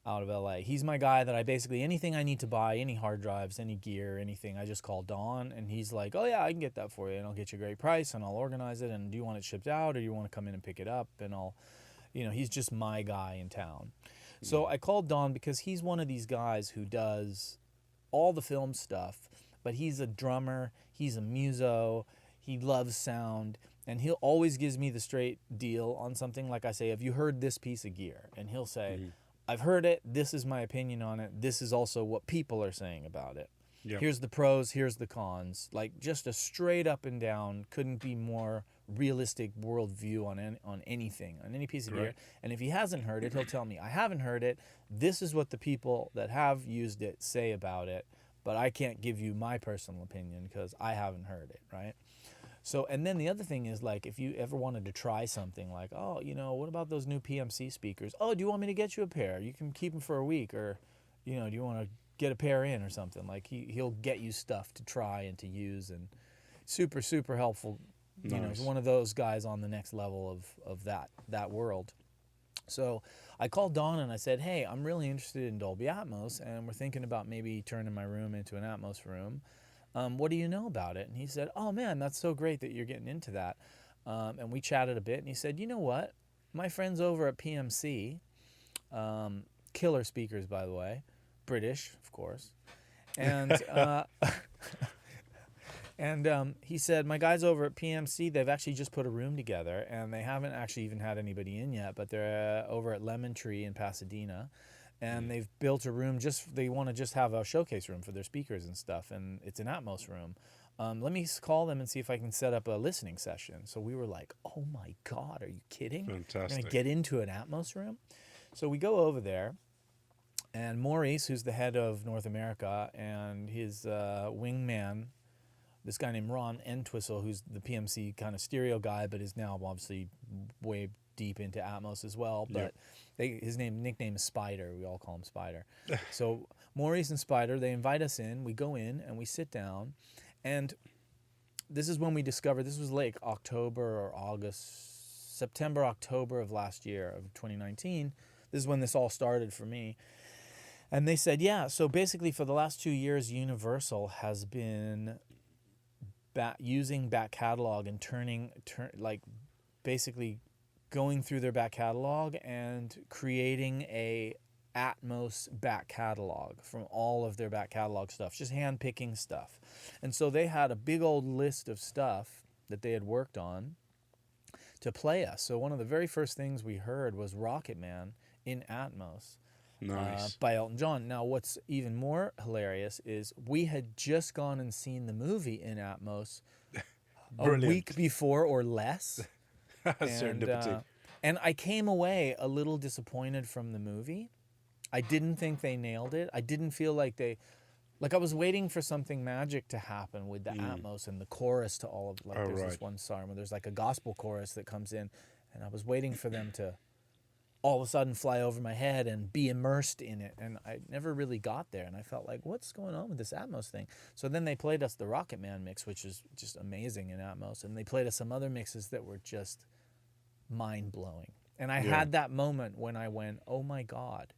out of LA. He's my guy that anything I need to buy, any hard drives, any gear, anything, I just call Don, and he's like, oh yeah, I can get that for you, and I'll get you a great price, and I'll organize it, and do you want it shipped out, or do you want to come in and pick it up? And he's just my guy in town. So I called Don because he's one of these guys who does all the film stuff, but he's a drummer, he's a muso, he loves sound, and he'll always gives me the straight deal on something. Like I say, have you heard this piece of gear? And he'll say, I've heard it, this is my opinion on it, this is also what people are saying about it. Yep. Here's the pros, here's the cons. Like, just a straight up and down, couldn't be more realistic worldview on anything, on any piece of gear. And if he hasn't heard it, he'll tell me, I haven't heard it, this is what the people that have used it say about it, but I can't give you my personal opinion because I haven't heard it, right? So, and then the other thing is, like, if you ever wanted to try something, like, what about those new PMC speakers? Oh, do you want me to get you a pair? You can keep them for a week, or, do you want to get a pair in or something? Like, he'll get you stuff to try and to use, and super, super helpful. Nice. He's one of those guys on the next level of that world. So I called Don and I said, hey, I'm really interested in Dolby Atmos, and we're thinking about maybe turning my room into an Atmos room. What do you know about it? And he said, oh man, that's so great that you're getting into that. And we chatted a bit, and he said, you know what? My friends over at PMC, killer speakers, by the way, British, of course, and he said, my guys over at PMC, they've actually just put a room together, and they haven't actually even had anybody in yet, but they're over at Lemon Tree in Pasadena, and they've built a room they want to just have a showcase room for their speakers and stuff, and it's an Atmos room. Let me call them and see if I can set up a listening session. So we were like, oh my God, are you kidding? Fantastic. We're going to get into an ATMOS room? So we go over there, and Maurice, who's the head of North America, and his wingman, this guy named Ron Entwistle, who's the PMC kind of stereo guy, but is now obviously way deep into ATMOS as well. But his nickname is Spider. We all call him Spider. So Maurice and Spider, they invite us in. We go in and we sit down. And this is when we discovered, this was like October or August, September, October of last year, of 2019. This is when this all started for me. And they said, yeah, so basically for the last 2 years, Universal has been using back catalog and basically going through their back catalog and creating a ATMOS back catalog from all of their back catalog stuff, just hand picking stuff. And so they had a big old list of stuff that they had worked on to play us. So one of the very first things we heard was Rocket Man in ATMOS. Nice. By Elton John. Now, what's even more hilarious is we had just gone and seen the movie in ATMOS a week before or less. Serendipity. And I came away a little disappointed from the movie. I didn't think they nailed it. I didn't feel like I was waiting for something magic to happen with the ATMOS and the chorus to all of, there's this one song where there's like a gospel chorus that comes in, and I was waiting for them to all of a sudden fly over my head and be immersed in it. And I never really got there. And I felt like, what's going on with this ATMOS thing? So then they played us the Rocket Man mix, which is just amazing in ATMOS. And they played us some other mixes that were just mind-blowing. And I had that moment when I went, oh my God,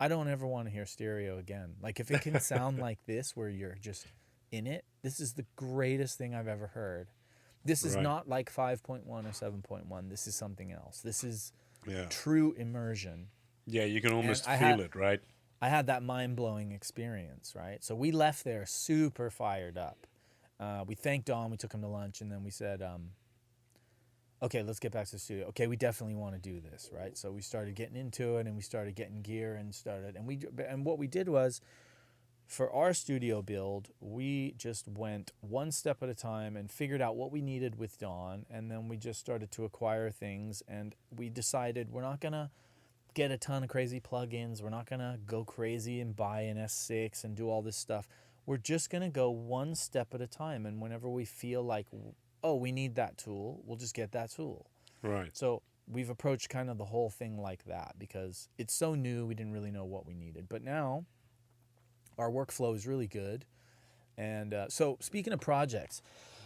I don't ever want to hear stereo again. Like, if it can sound like this where you're just in it, this is the greatest thing I've ever heard. This is not like 5.1 or 7.1. This is something else. This is true immersion. Yeah, you can almost feel it, right? I had that mind-blowing experience, right? So we left there super fired up. We thanked Don, we took him to lunch, and then we said, okay, let's get back to the studio. Okay, we definitely want to do this, right? So we started getting into it, and we started getting gear and what we did was, for our studio build, we just went one step at a time and figured out what we needed with Don, and then we just started to acquire things, and we decided we're not going to get a ton of crazy plugins. We're not going to go crazy and buy an S6 and do all this stuff. We're just going to go one step at a time, and whenever we feel like, oh, we need that tool, we'll just get that tool. Right. So we've approached kind of the whole thing like that because it's so new, we didn't really know what we needed. But now our workflow is really good. And so speaking of projects,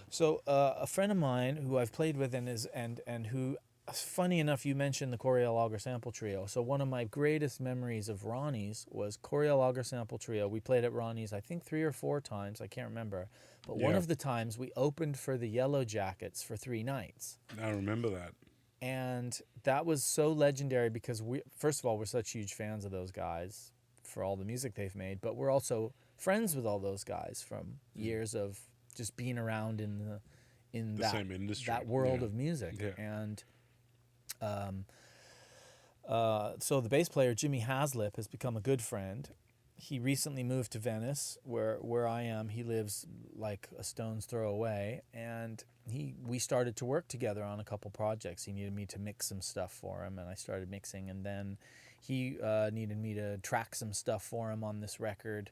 so a friend of mine who I've played with and who, funny enough, you mentioned the Coryell Auger Sample Trio. So one of my greatest memories of Ronnie's was Coryell Auger Sample Trio. We played at Ronnie's, I think 3 or 4 times. I can't remember. But one of the times we opened for the Yellow Jackets for 3 nights. I remember that. And that was so legendary because first of all, we're such huge fans of those guys for all the music they've made, but we're also friends with all those guys from years of just being around in the same industry, that world of music. And so the bass player Jimmy Haslip has become a good friend. He recently moved to Venice, where I am. He lives like a stone's throw away, and we started to work together on a couple projects. He needed me to mix some stuff for him, and I started mixing, and then he needed me to track some stuff for him on this record,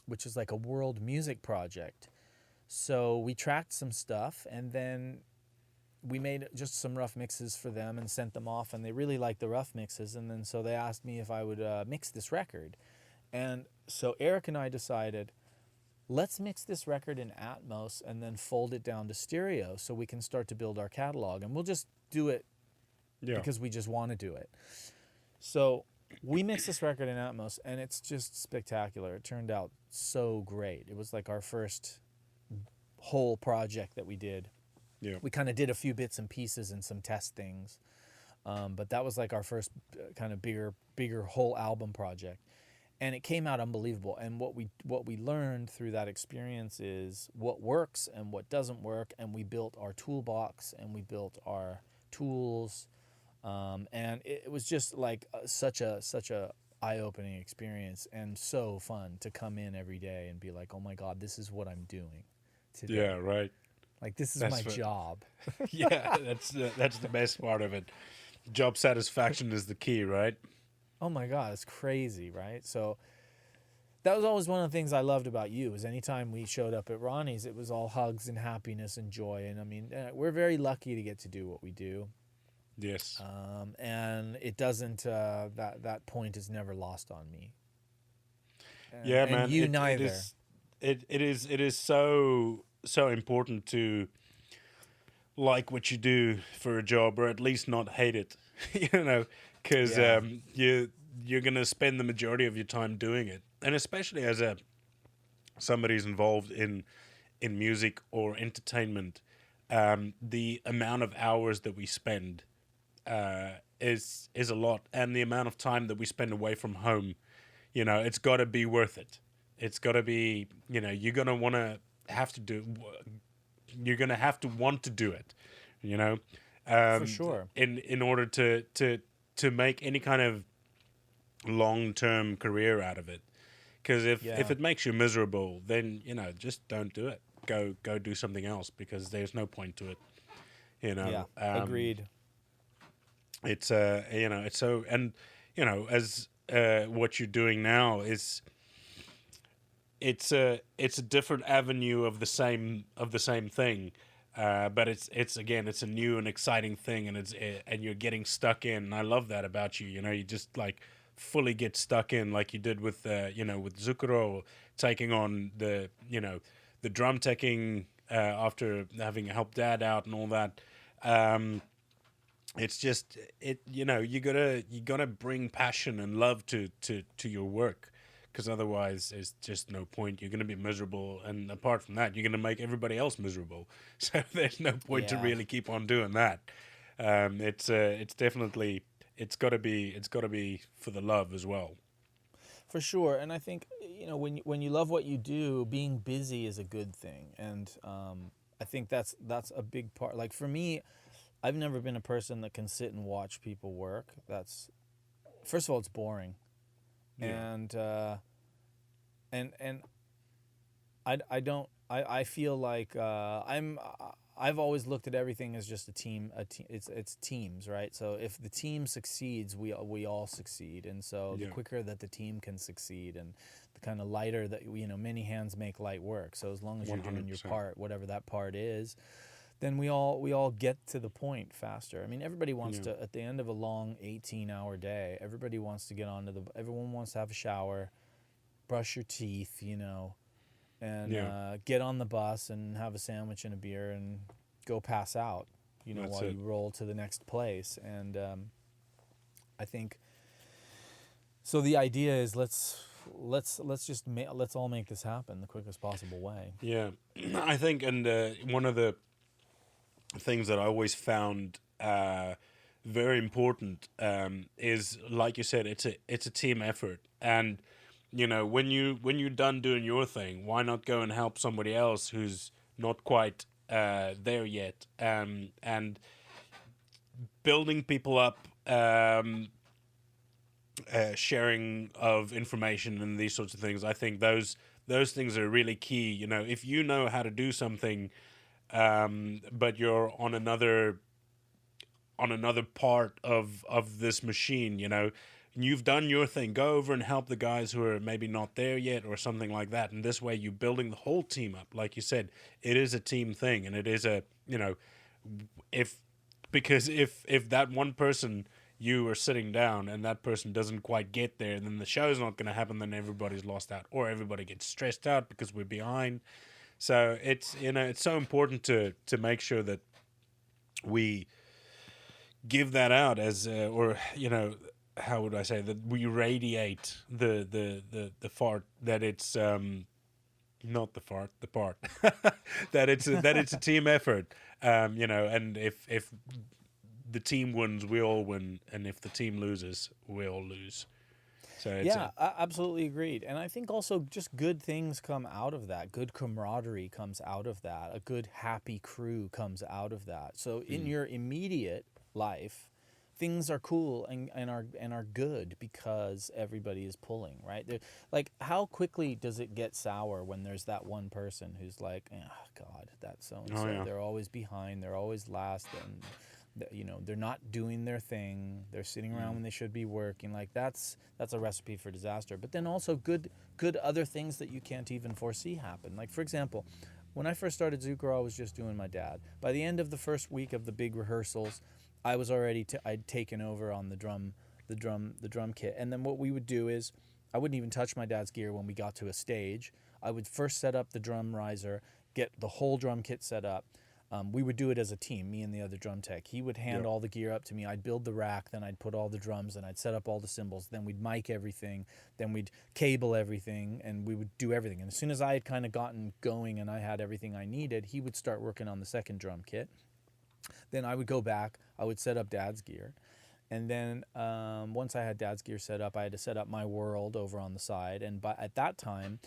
which is like a world music project. So we tracked some stuff, and then we made just some rough mixes for them and sent them off, and they really liked the rough mixes. And then so they asked me if I would mix this record. And so Eric and I decided, let's mix this record in ATMOS and then fold it down to stereo so we can start to build our catalog. And we'll just do it because we just want to do it. So we mixed this record in ATMOS, and it's just spectacular. It turned out so great. It was like our first whole project that we did. Yeah. We kind of did a few bits and pieces and some test things, but that was like our first kind of bigger whole album project, and it came out unbelievable. And what we learned through that experience is what works and what doesn't work, and we built our toolbox and we built our tools, and it was just like such a eye-opening experience and so fun to come in every day and be like, oh my God, this is what I'm doing today. Yeah, right. Like, this is That's my what- job. Yeah, that's the best part of it. Job satisfaction is the key, right? Oh my God, it's crazy, right? So that was always one of the things I loved about you, is anytime we showed up at Ronnie's, it was all hugs and happiness and joy. And I mean, we're very lucky to get to do what we do. Yes. And it doesn't, that point is never lost on me. Yeah, and man. you neither. It is so important to like what you do for a job, or at least not hate it. Because Yeah. you're gonna spend the majority of your time doing it, and especially as somebody who's involved in music or entertainment, the amount of hours that we spend is a lot, and the amount of time that we spend away from home, it's got to be worth it. It's got to be, you're gonna have to want to do it, For sure. in order to make any kind of long-term career out of it. Because if it makes you miserable, then just don't do it. Go do something else, because there's no point to it. Yeah, agreed. It's it's so, and as what you're doing now is, it's a different avenue of the same thing, but it's again, it's a new and exciting thing, and you're getting stuck in. And I love that about you. You just like fully get stuck in, like you did with with Zucchero, taking on the drum teching after having helped Dad out and all that. It's just you gotta bring passion and love to your work, because otherwise there's just no point. You're gonna be miserable, and apart from that, you're gonna make everybody else miserable. So there's no point to really keep on doing that. It's definitely, it's gotta be for the love as well. For sure. And I think when you love what you do, being busy is a good thing. And I think that's a big part. Like for me, I've never been a person that can sit and watch people work. That's, first of all, it's boring. Yeah. And I don't, I feel like I've always looked at everything as just a team. It's teams, right? So if the team succeeds, we all succeed. And so the quicker that the team can succeed, and the kind of lighter that many hands make light work. So as long as you're doing your 100%. part, whatever that part is, then we all get to the point faster. I mean, everybody wants to, at the end of a long 18-hour day, everybody wants to everyone wants to have a shower, brush your teeth, and get on the bus and have a sandwich and a beer and go pass out, while you roll to the next place. And I think, so the idea is let's all make this happen the quickest possible way. Yeah, I think, and one of the things that I always found very important is, like you said, it's a team effort. And when you're done doing your thing, why not go and help somebody else who's not quite there yet, and building people up, sharing of information and these sorts of things. I think those things are really key. If you know how to do something, but you're on another part of this machine, you've done your thing, go over and help the guys who are maybe not there yet, or something like that. And this way you're building the whole team up. Like you said, it is a team thing, and it is if that one person, you are sitting down, and that person doesn't quite get there, then the show's not going to happen. Then everybody's lost out, or everybody gets stressed out because we're behind. So it's it's so important to make sure that we give that out as or how would I say, that we radiate the fart, that it's not the fart, the part that it's a team effort, and if the team wins, we all win, and if the team loses, we all lose. So it's absolutely agreed. And I think also just good things come out of that. Good camaraderie comes out of that. A good happy crew comes out of that. So in your immediate life, things are cool and are good because everybody is pulling, right? Like, how quickly does it get sour when there's that one person who's like, oh God, that's so and so. They're always behind. They're always last, and you know, they're not doing their thing. They're sitting around when they should be working. Like, that's a recipe for disaster. But then also good other things that you can't even foresee happen. Like, for example, when I first started Zucchero, I was just doing my dad. By the end of the first week of the big rehearsals, I was already I'd taken over on the drum kit. And then what we would do is, I wouldn't even touch my dad's gear when we got to a stage. I would first set up the drum riser, get the whole drum kit set up. We would do it as a team, me and the other drum tech. He would hand all the gear up to me. I'd build the rack, then I'd put all the drums, and I'd set up all the cymbals. Then we'd mic everything, then we'd cable everything, and we would do everything. And as soon as I had kind of gotten going and I had everything I needed, he would start working on the second drum kit. Then I would go back, I would set up Dad's gear. And then once I had Dad's gear set up, I had to set up my world over on the side. And at that time,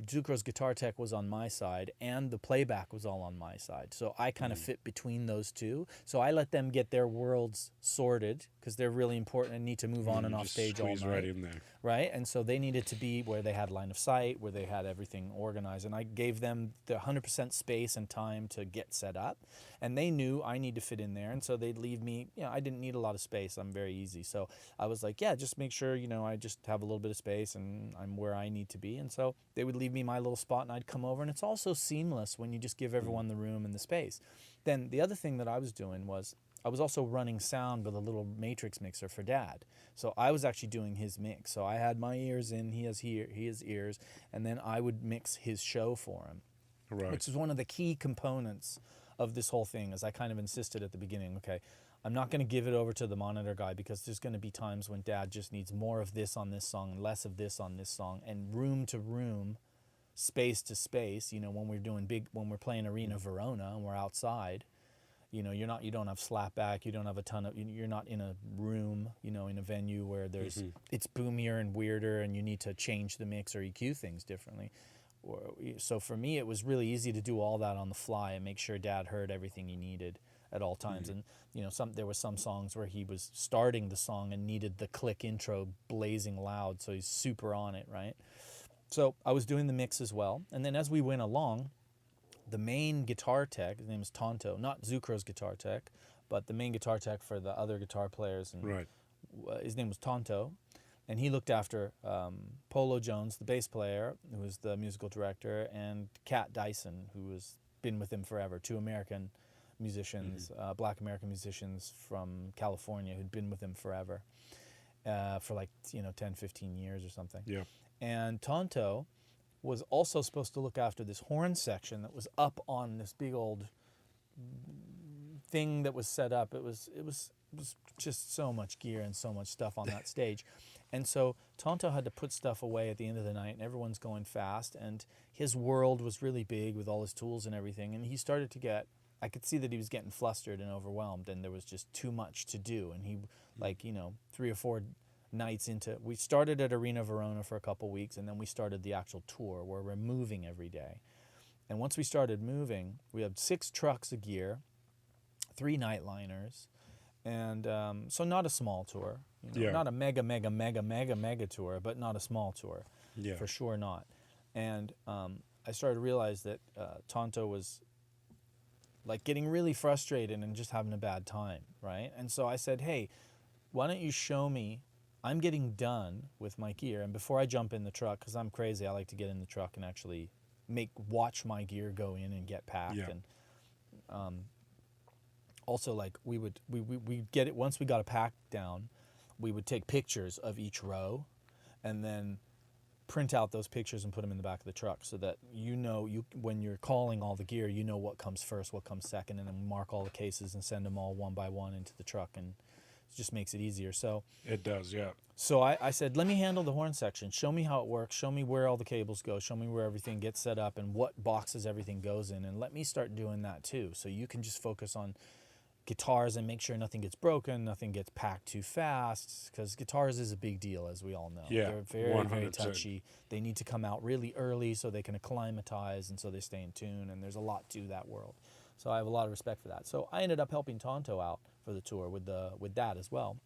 Zucchero's guitar tech was on my side and the playback was all on my side. So I kind of fit between those two. So I let them get their worlds sorted because they're really important and need to move on and off stage all night. Right in there. Right? And so they needed to be where they had line of sight, where they had everything organized. And I gave them the 100% space and time to get set up. And they knew I need to fit in there. And so they'd leave me, you know, I didn't need a lot of space. I'm very easy. So I was like, yeah, just make sure, you know, I just have a little bit of space and I'm where I need to be. And so they would leave me my little spot and I'd come over. And it's also seamless when you just give everyone the room and the space. Then the other thing that I was doing was, I was also running sound with a little matrix mixer for Dad. So I was actually doing his mix. So I had my ears in, he has ears, and then I would mix his show for him. Right. Which is one of the key components of this whole thing, as I kind of insisted at the beginning, okay, I'm not going to give it over to the monitor guy because there's going to be times when Dad just needs more of this on this song and less of this on this song, and room to room, space to space, you know, when we're playing Arena Verona and we're outside, you know, you don't have slapback, you don't have a ton of, you're not in a room, you know, in a venue where there's, it's boomier and weirder and you need to change the mix or EQ things differently. So for me, it was really easy to do all that on the fly and make sure Dad heard everything he needed at all times. And, you know, there were some songs where he was starting the song and needed the click intro blazing loud, so he's super on it, right? So I was doing the mix as well. And then as we went along, the main guitar tech, his name is Tonto, not Zucchero's guitar tech, but the main guitar tech for the other guitar players. And his name was Tonto, and he looked after Polo Jones, the bass player, who was the musical director, and Kat Dyson, who has been with him forever, two American musicians, black American musicians from California who'd been with him forever, for like, you know, 10, 15 years or something. Yeah. And Tonto was also supposed to look after this horn section that was up on this big old thing that was set up. It was just so much gear and so much stuff on that stage. And so Tonto had to put stuff away at the end of the night, and everyone's going fast, and his world was really big with all his tools and everything, and he started to get, I could see that he was getting flustered and overwhelmed, and there was just too much to do. And he, like, you know, 3 or 4 nights into, we started at Arena Verona for a couple weeks, and then we started the actual tour where we're moving every day. And once we started moving, we had 6 trucks of gear, 3 nightliners, and so not a small tour, you know, not a mega tour, but not a small tour, for sure not. And I started to realize that Tonto was like getting really frustrated and just having a bad time, right? And so I said, hey, why don't you show me, I'm getting done with my gear, and before I jump in the truck, because I'm crazy, I like to get in the truck and actually watch my gear go in and get packed. And also, like, we'd get it, once we got it packed down, we would take pictures of each row and then print out those pictures and put them in the back of the truck, so that, you know, when you're calling all the gear, you know what comes first, what comes second, and then mark all the cases and send them all one by one into the truck, and it just makes it easier. So it does, yeah. So I said, let me handle the horn section. Show me how it works. Show me where all the cables go. Show me where everything gets set up and what boxes everything goes in, and let me start doing that too, so you can just focus on guitars and make sure nothing gets broken, nothing gets packed too fast, because guitars is a big deal, as we all know. Yeah, they're very, 100%. very touchy. They need to come out really early so they can acclimatize and so they stay in tune, and there's a lot to that world. So I have a lot of respect for that. So I ended up helping Tonto out for the tour with that as well,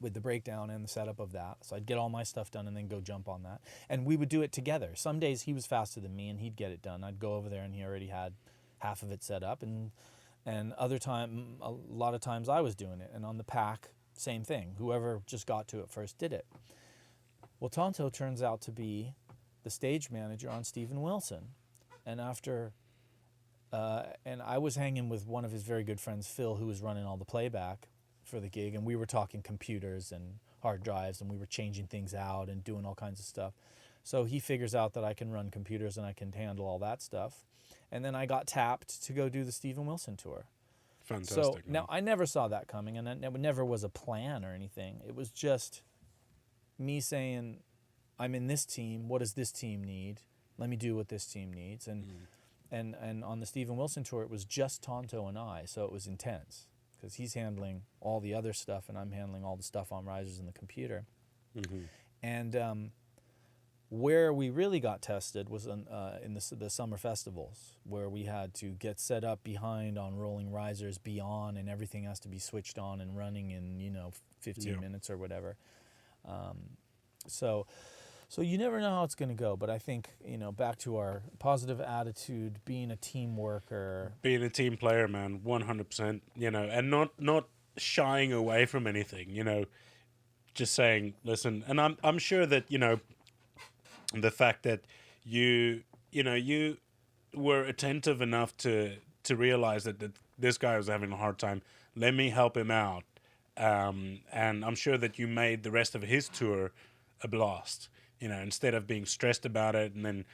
with the breakdown and the setup of that. So I'd get all my stuff done and then go jump on that. And we would do it together. Some days he was faster than me and he'd get it done. I'd go over there and he already had half of it set up. And other time, a lot of times I was doing it. And on the pack, same thing. Whoever just got to it first did it. Well, Tonto turns out to be the stage manager on Steven Wilson. And and I was hanging with one of his very good friends, Phil, who was running all the playback for the gig. And we were talking computers and hard drives, and we were changing things out and doing all kinds of stuff. So he figures out that I can run computers and I can handle all that stuff. And then I got tapped to go do the Steven Wilson tour. Fantastic. So now I never saw that coming, and it never was a plan or anything. It was just me saying, I'm in this team. What does this team need? Let me do what this team needs. And on the Steven Wilson tour, it was just Tonto and I, so it was intense because he's handling all the other stuff and I'm handling all the stuff on risers and the computer. Mm-hmm. And where we really got tested was in the summer festivals, where we had to get set up behind on rolling risers, be on, and everything has to be switched on and running in 15 minutes or whatever. So you never know how it's going to go, but I think, back to our positive attitude, being a team worker. Being a team player, man, 100%, and not shying away from anything, just saying, listen, and I'm sure that, the fact that you were attentive enough to realize that this guy was having a hard time, let me help him out. And I'm sure that you made the rest of his tour a blast. Instead of being stressed about it. And then,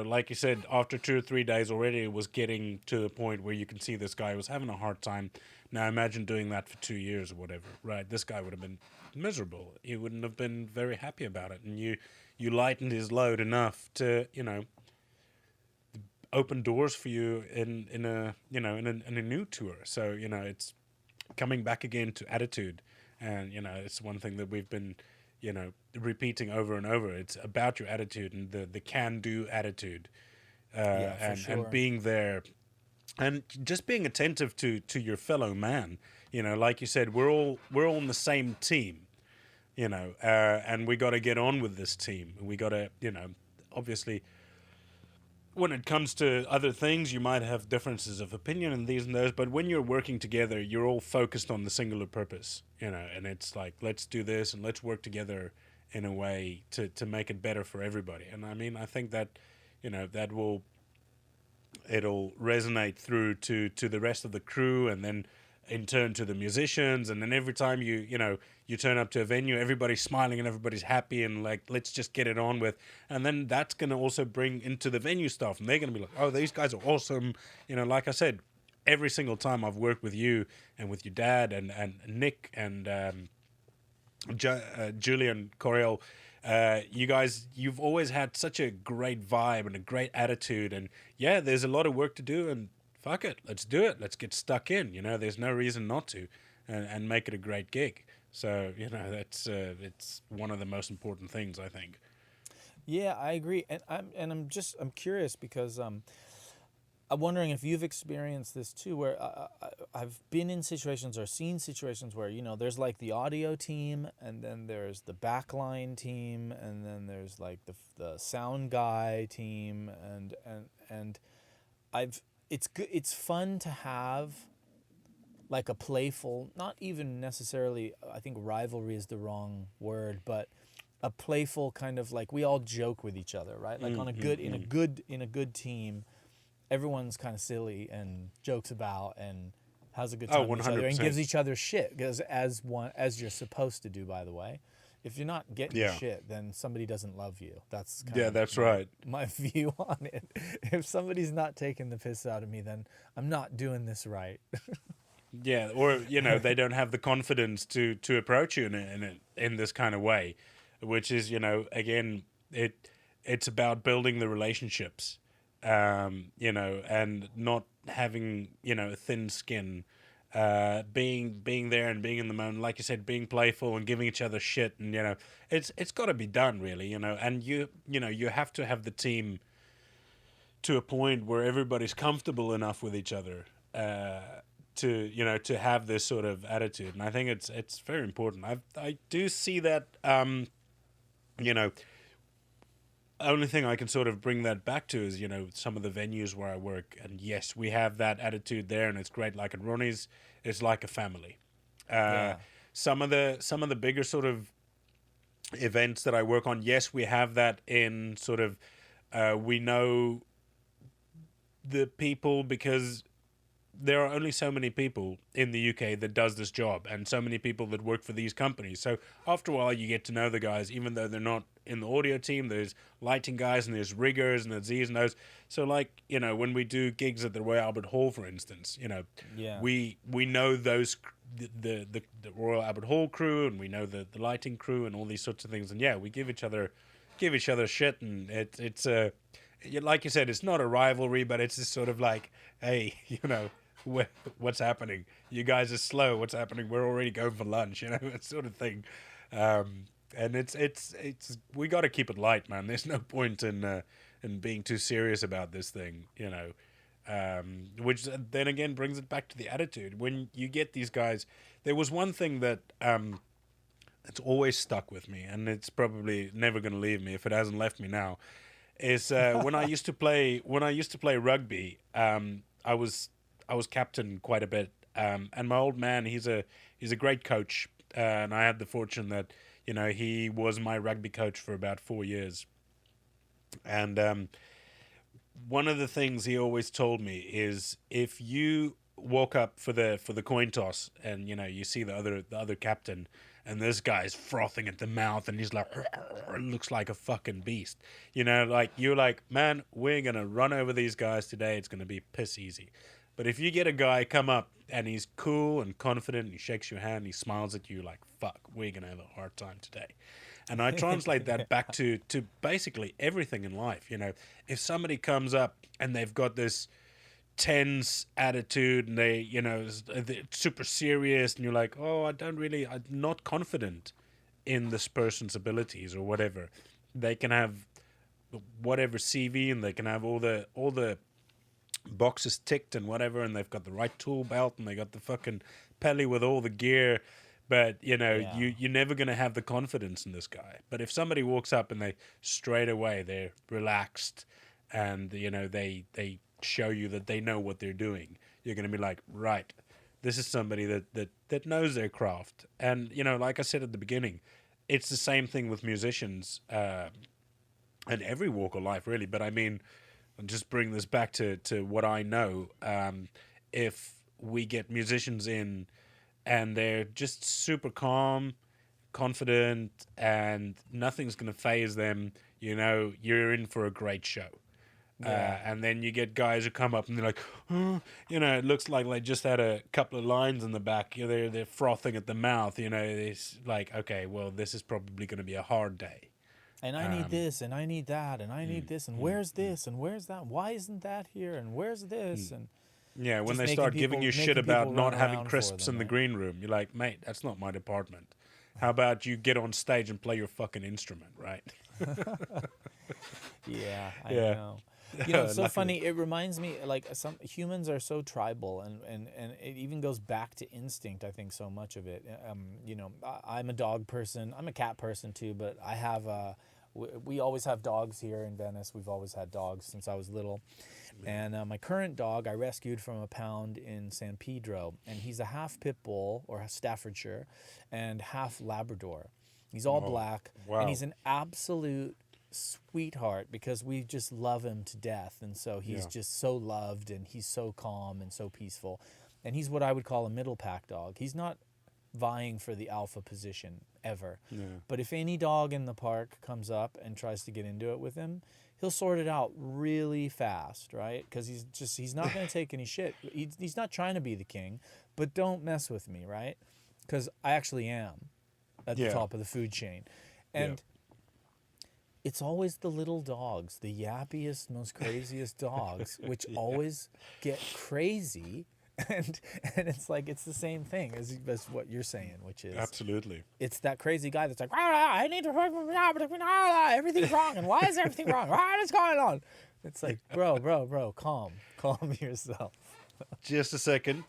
like you said, after 2 or 3 days already, it was getting to the point where you can see this guy was having a hard time. Now imagine doing that for 2 years or whatever, right? This guy would have been miserable. He wouldn't have been very happy about it. And you lightened his load enough to, open doors for you in a new tour. So, it's coming back again to attitude. And, it's one thing that we've been repeating over and over. It's about your attitude and the can-do attitude, and being there, and just being attentive to your fellow man. Like you said, we're all on the same team, and we got to get on with this team. We got to, obviously, when it comes to other things, you might have differences of opinion and these and those, but when you're working together, you're all focused on the singular purpose, and it's like, let's do this and let's work together in a way to make it better for everybody. And I mean, I think that, it'll resonate through to the rest of the crew, and then in turn to the musicians. And then every time you turn up to a venue, everybody's smiling and everybody's happy and like, let's just get it on with. And then that's going to also bring into the venue stuff, and they're going to be like, oh, these guys are awesome. Like I said, every single time I've worked with you and with your dad and Nick and Julian, Coryell, you guys, you've always had such a great vibe and a great attitude. And yeah, there's a lot of work to do, and fuck it, let's do it. Let's get stuck in. There's no reason not to, and make it a great gig. So that's it's one of the most important things, I think. Yeah, I agree, and I'm curious because I'm wondering if you've experienced this too, where I've been in situations or seen situations where there's like the audio team, and then there's the backline team, and then there's like the sound guy team, and it's fun to have like a playful, not even necessarily, I think rivalry is the wrong word, but a playful kind of like, we all joke with each other, right? Like on a good in a good team, everyone's kind of silly and jokes about and has a good time with each other and gives each other shit, because as you're supposed to do, by the way. If you're not getting shit, then somebody doesn't love you. That's kind of that's right. My view on it. If somebody's not taking the piss out of me, then I'm not doing this right. Yeah, or they don't have the confidence to approach you in this kind of way, which is again, it's about building the relationships, and not having a thin skin, being there and being in the moment, like you said, being playful and giving each other shit, and it's got to be done really, and you have to have the team to a point where everybody's comfortable enough with each other. to have this sort of attitude, and I think it's very important. I do see that, only thing I can sort of bring that back to is, some of the venues where I work, and yes, we have that attitude there, and it's great. Like at Ronnie's, it's like a family. Some of the bigger sort of events that I work on, yes, we have that in sort of, we know the people because there are only so many people in the UK that does this job, and so many people that work for these companies. So after a while, you get to know the guys, even though they're not in the audio team. There's lighting guys, and there's riggers, and there's these and those. So like, when we do gigs at the Royal Albert Hall, for instance, we know those, the Royal Albert Hall crew, and we know the lighting crew, and all these sorts of things. And we give each other shit, and it's like you said, it's not a rivalry, but it's just sort of like, hey, what's happening? You guys are slow. What's happening? We're already going for lunch, that sort of thing. And it's we got to keep it light, man. There's no point in being too serious about this thing, which then again brings it back to the attitude. When you get these guys, there was one thing that it's always stuck with me, and it's probably never going to leave me if it hasn't left me now. Is when I used to play rugby, I was captain quite a bit, and my old man, he's a great coach, and I had the fortune that he was my rugby coach for about 4 years, and one of the things he always told me is, if you walk up for the coin toss, and you see the other captain, and this guy's frothing at the mouth, and he's like, looks like a fucking beast. Like, you're like, man, we're going to run over these guys today. It's going to be piss easy. But if you get a guy come up, and he's cool and confident, and he shakes your hand, and he smiles at you like, fuck, we're going to have a hard time today. And I translate that back to basically everything in life. If somebody comes up and they've got this tense attitude, and they're super serious, and you're like, oh, I'm not confident in this person's abilities or whatever. They can have whatever CV, and they can have all the boxes ticked and whatever, and they've got the right tool belt, and they got the fucking pelly with all the gear, but you're never going to have the confidence in this guy. But if somebody walks up and they're relaxed, and they show you that they know what they're doing, you're going to be like, right, this is somebody that knows their craft. And like I said at the beginning, it's the same thing with musicians, and every walk of life, really. But I mean, just bring this back to what I know. If we get musicians in and they're just super calm, confident, and nothing's going to faze them, you're in for a great show. And then you get guys who come up and they're like, oh, it looks like they just had a couple of lines in the back. They're frothing at the mouth. It's like, okay, well, this is probably going to be a hard day. And I need this, and I need that, and I need this, and where's this, and where's that? Why isn't that here? And where's this? And when they start giving you shit about not having crisps in the green room, you're like, mate, that's not my department. How about you get on stage and play your fucking instrument, right? Yeah, I know. It's so funny. It reminds me, like, some humans are so tribal, and it even goes back to instinct, I think, so much of it. I'm a dog person. I'm a cat person, too, but I have we always have dogs here in Venice. We've always had dogs since I was little. And my current dog I rescued from a pound in San Pedro, and he's a half pit bull, or a Staffordshire, and half Labrador. He's all black, and he's an absolute sweetheart, because we just love him to death, and so he's just so loved, and he's so calm and so peaceful, and he's what I would call a middle pack dog. He's not vying for the alpha position ever, but if any dog in the park comes up and tries to get into it with him, he'll sort it out really fast, right? Because he's not going to take any shit. He's not trying to be the king, but don't mess with me, right? Because I actually am at the top of the food chain, and it's always the little dogs, the yappiest, most craziest dogs, which always get crazy. And it's like, it's the same thing as what you're saying, which is absolutely, it's that crazy guy that's like, I need to, everything's wrong, and why is everything wrong? What is going on? It's like, bro, calm yourself. just a second.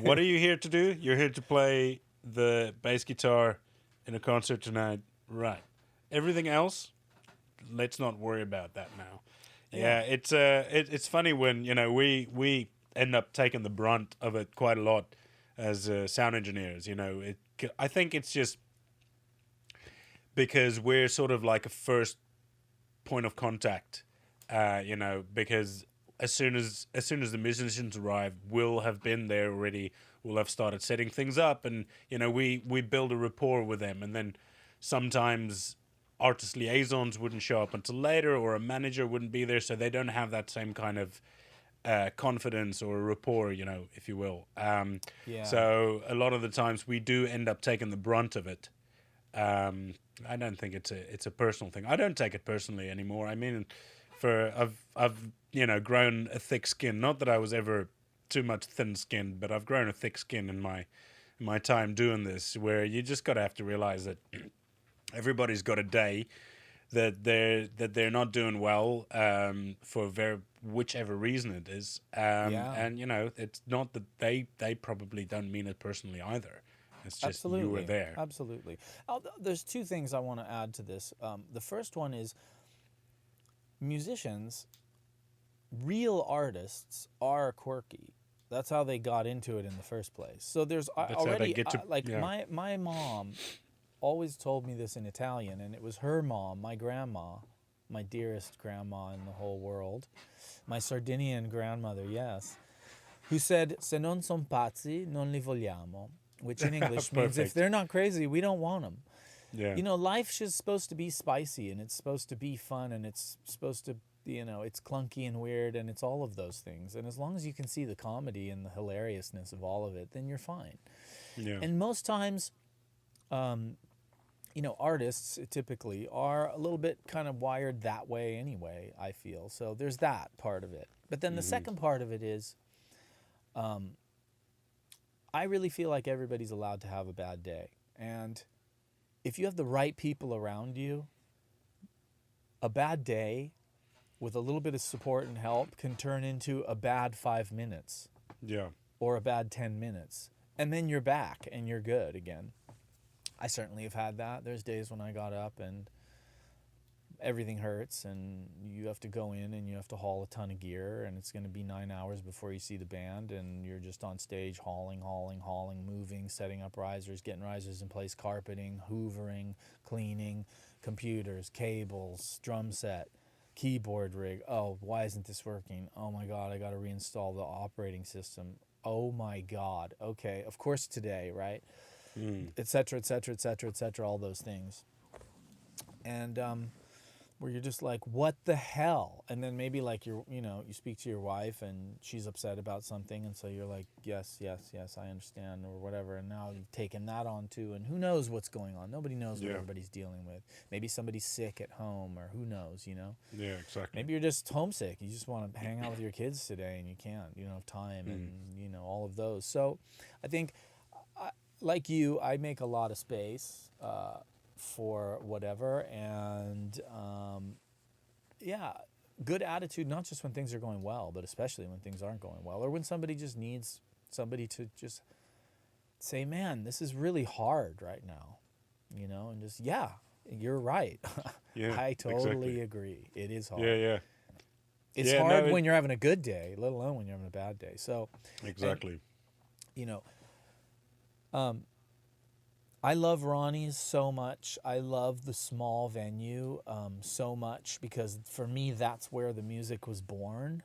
What are you here to do? You're here to play the bass guitar in a concert tonight, right? Everything else, let's not worry about that now. Yeah, it's funny when we end up taking the brunt of it quite a lot as sound engineers. I think it's just because we're sort of like a first point of contact. Because as soon as the musicians arrive, we'll have been there already. We'll have started setting things up, and we build a rapport with them, and then sometimes artist liaisons wouldn't show up until later, or a manager wouldn't be there, so they don't have that same kind of confidence or rapport, if you will. So a lot of the times we do end up taking the brunt of it. I don't think it's a personal thing. I don't take it personally anymore. I mean, I've grown a thick skin. Not that I was ever too much thin-skinned, but I've grown a thick skin in my time doing this, where you just got to have to realize that everybody's got a day that they're not doing well for whichever reason it is. And it's not that they probably don't mean it personally either. It's just Absolutely. you were there. Absolutely. There's two things I want to add to this. The first one is musicians, real artists, are quirky. That's how they got into it in the first place. So there's already my mom always told me this in Italian, and it was her mom, my grandma, my dearest grandma in the whole world, my Sardinian grandmother, yes, who said, "Se non son pazzi, non li vogliamo," which in English means if they're not crazy, we don't want them. Yeah. Life is supposed to be spicy, and it's supposed to be fun, and it's supposed to, it's clunky and weird, and it's all of those things. And as long as you can see the comedy and the hilariousness of all of it, then you're fine. Yeah. And most times, artists typically are a little bit kind of wired that way anyway, I feel. So there's that part of it. But then the second part of it is, I really feel like everybody's allowed to have a bad day. And if you have the right people around you, a bad day with a little bit of support and help can turn into a bad 5 minutes. Yeah. Or a bad 10 minutes. And then you're back and you're good again. I certainly have had that. There's days when I got up and everything hurts, and you have to go in and you have to haul a ton of gear, and it's going to be 9 hours before you see the band, and you're just on stage hauling, moving, setting up risers, getting risers in place, carpeting, hoovering, cleaning, computers, cables, drum set, keyboard rig. Oh, why isn't this working? Oh my God, I got to reinstall the operating system. Oh my God. Okay, of course today, right? Et cetera, et cetera, et cetera, et cetera, all those things. And where you're just like, what the hell? And then maybe like you speak to your wife and she's upset about something, and so you're like, yes, I understand, or whatever. And now you've taken that on too, and who knows what's going on? Nobody knows what everybody's dealing with. Maybe somebody's sick at home, or who knows, Yeah, exactly. Maybe you're just homesick. You just want to hang out with your kids today, and you can't. You don't have time, and all of those. So I think, like you, I make a lot of space for whatever, and good attitude, not just when things are going well, but especially when things aren't going well, or when somebody just needs somebody to just say, man, this is really hard right now, and just, you're right. Yeah, I totally agree. It is hard. Yeah. It's hard when you're having a good day, let alone when you're having a bad day. So exactly. And, I love Ronnie's so much. I love the small venue so much, because for me, that's where the music was born.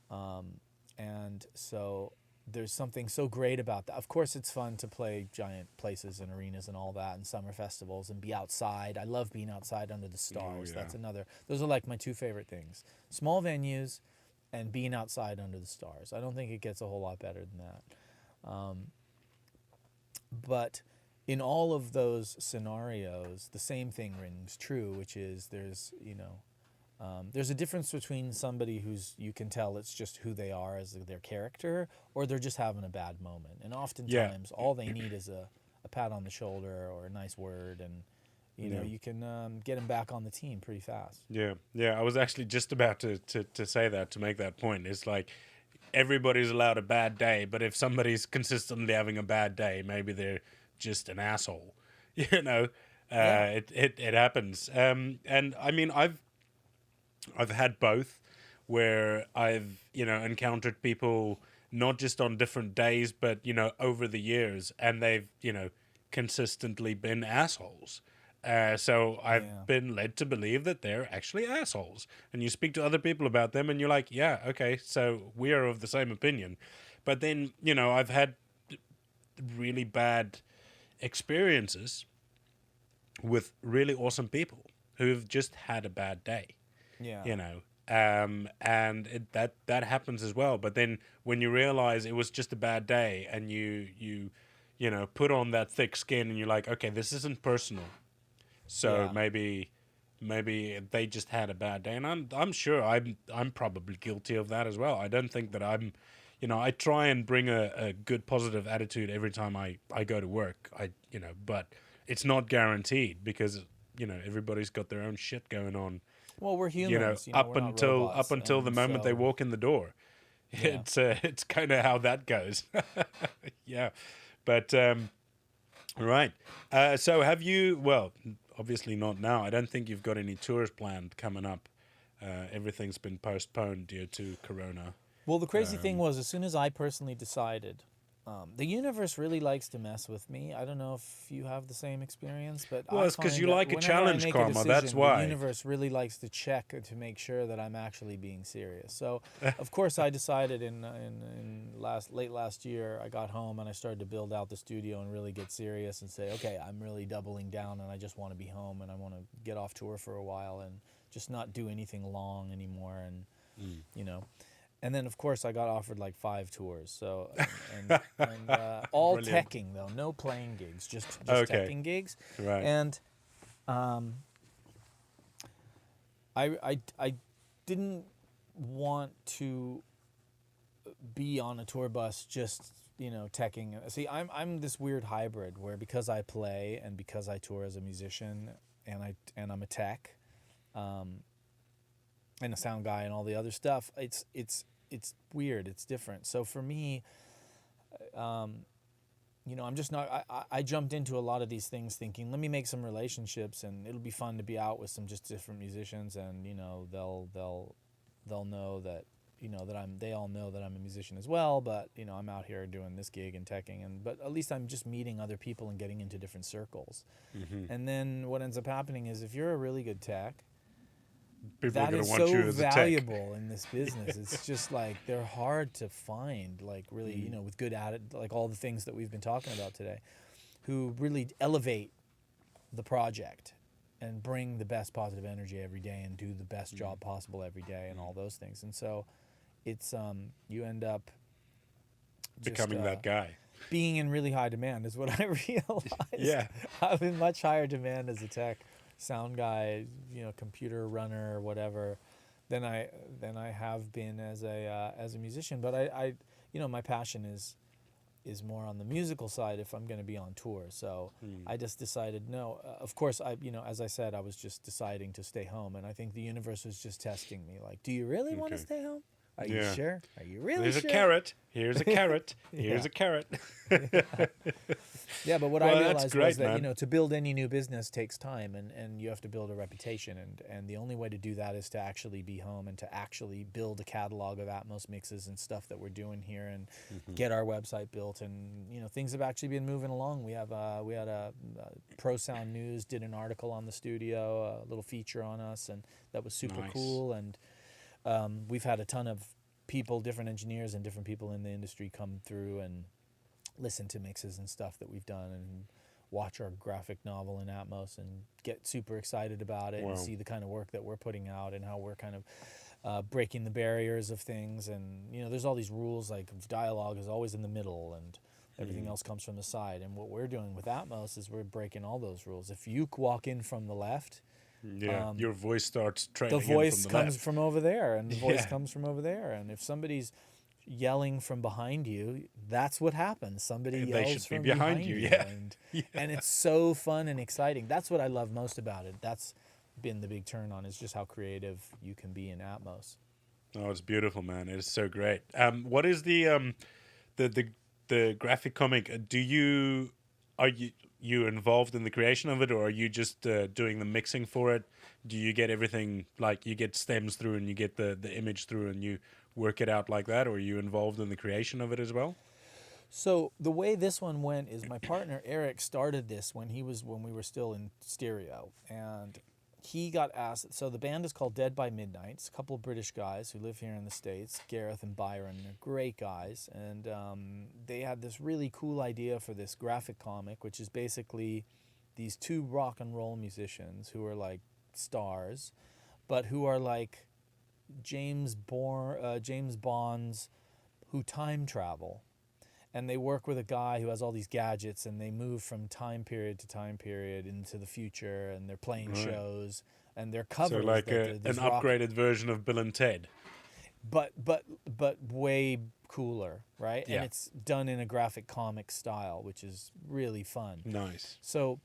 And so there's something so great about that. Of course, it's fun to play giant places and arenas and all that, and summer festivals, and be outside. I love being outside under the stars. Oh, yeah. Those are like my two favorite things. Small venues and being outside under the stars. I don't think it gets a whole lot better than that. But in all of those scenarios, the same thing rings true, which is there's a difference between somebody who's, you can tell it's just who they are as their character, or they're just having a bad moment. And oftentimes all they need is a pat on the shoulder or a nice word, and you can get them back on the team pretty fast. Yeah. I was actually just about to say that, to make that point. It's like, everybody's allowed a bad day, but if somebody's consistently having a bad day, maybe they're just an asshole. You know, it happens. And I mean, I've had both, where I've encountered people not just on different days, but over the years, and they've consistently been assholes. So I've been led to believe that they're actually assholes. And you speak to other people about them and you're like, yeah, okay, so we are of the same opinion. But then, I've had really bad experiences with really awesome people who've just had a bad day. Yeah. And that happens as well. But then when you realize it was just a bad day and you put on that thick skin and you're like, okay, this isn't personal. So maybe they just had a bad day, and I'm sure I'm probably guilty of that as well. I don't think that I'm, I try and bring a good positive attitude every time I go to work. But it's not guaranteed because everybody's got their own shit going on. Well, we're humans. Up until the moment they walk in the door. Yeah. It's kind of how that goes. Yeah, but right. So have you? Well, obviously not now. I don't think you've got any tours planned coming up. Everything's been postponed due to Corona. Well, the crazy thing was, as soon as I personally decided, the universe really likes to mess with me. I don't know if you have the same experience, but well, it's because you like a challenge, Karma. That's why the universe really likes to check to make sure that I'm actually being serious. So, of course, I decided in late last year, I got home and I started to build out the studio and really get serious and say, okay, I'm really doubling down and I just want to be home and I want to get off tour for a while and just not do anything long anymore and And then, of course, I got offered like 5 tours. So, and all Brilliant. teching though, no playing gigs, just Okay. teching gigs. Right. And I didn't want to be on a tour bus just teching. See, I'm this weird hybrid where because I play and because I tour as a musician and I'm a tech. And a sound guy and all the other stuff, it's weird. It's different. So for me, I'm just not. I jumped into a lot of these things thinking, let me make some relationships, and it'll be fun to be out with some just different musicians, and they'll know that they all know that I'm a musician as well. But I'm out here doing this gig and teching, but at least I'm just meeting other people and getting into different circles. Mm-hmm. And then what ends up happening is if you're a really good tech, People that are is going to want you so as a tech. valuable in this business. It's just like they're hard to find, like really, with good like all the things that we've been talking about today, who really elevate the project and bring the best positive energy every day and do the best job possible every day and all those things. And so it's you end up just, Becoming that guy. being in really high demand is what I realized. Yeah. I'm in much higher demand as a tech sound guy, computer runner or whatever, than I have been as a musician. But I my passion is more on the musical side if I'm going to be on tour. So I just decided no. Of course, as I said, I was just deciding to stay home, and I think the universe was just testing me. Like, do you really want to stay home? Are you sure? Are you really There's sure? a carrot. Here's a carrot. Here's a carrot. Yeah, but what Well, I that's realized great, was that, man. to build any new business takes time and you have to build a reputation. And the only way to do that is to actually be home and to actually build a catalog of ATMOS mixes and stuff that we're doing here and get our website built. And, things have actually been moving along. We had a Pro Sound News did an article on the studio, a little feature on us, and that was super Nice. cool. And we've had a ton of people, different engineers and different people in the industry come through and listen to mixes and stuff that we've done and watch our graphic novel in ATMOS and get super excited about it and see the kind of work that we're putting out and how we're kind of breaking the barriers of things. And, there's all these rules, like dialogue is always in the middle and everything else comes from the side. And what we're doing with ATMOS is we're breaking all those rules. If you walk in from the left, Your voice starts trailing the voice in from the comes left. from over there and the voice Yeah. comes from over there. And if somebody's yelling from behind you, that's what happens. Somebody They yells should be from behind you, yeah. And it's so fun and exciting. That's what I love most about it. That's been the big turn on, is just how creative you can be in ATMOS. Oh, it's beautiful, man. It is so great. What is the the graphic comic? Are you involved in the creation of it, or are you just doing the mixing for it? Do you get everything, like you get stems through and you get the image through and you work it out like that, or are you involved in the creation of it as well? So the way this one went is my partner Eric started this when we were still in stereo, and he got asked. So the band is called Dead by Midnight. It's a couple of British guys who live here in the States, Gareth and Byron. They're great guys, and they had this really cool idea for this graphic comic, which is basically these two rock and roll musicians who are like stars, but who are like James Bonds who time travel, and they work with a guy who has all these gadgets, and they move from time period to time period into the future, and they're playing shows, and they're covers. So like an upgraded version of Bill and Ted. But way cooler, right? Yeah. And it's done in a graphic comic style, which is really fun. Nice. So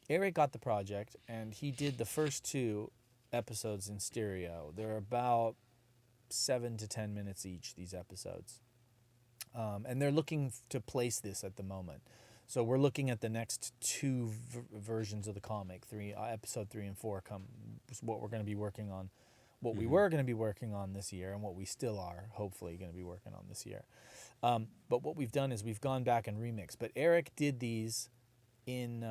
Eric got the project, and he did the first 2 episodes in stereo. They're about 7 to 10 minutes each, these episodes. And they're looking to place this at the moment. So we're looking at the next 2 versions of the comic. Episode 3 and 4 what we're going to be working on. What we were going to be working on this year, and what we still are hopefully going to be working on this year. But what we've done is we've gone back and remixed. But Eric did these in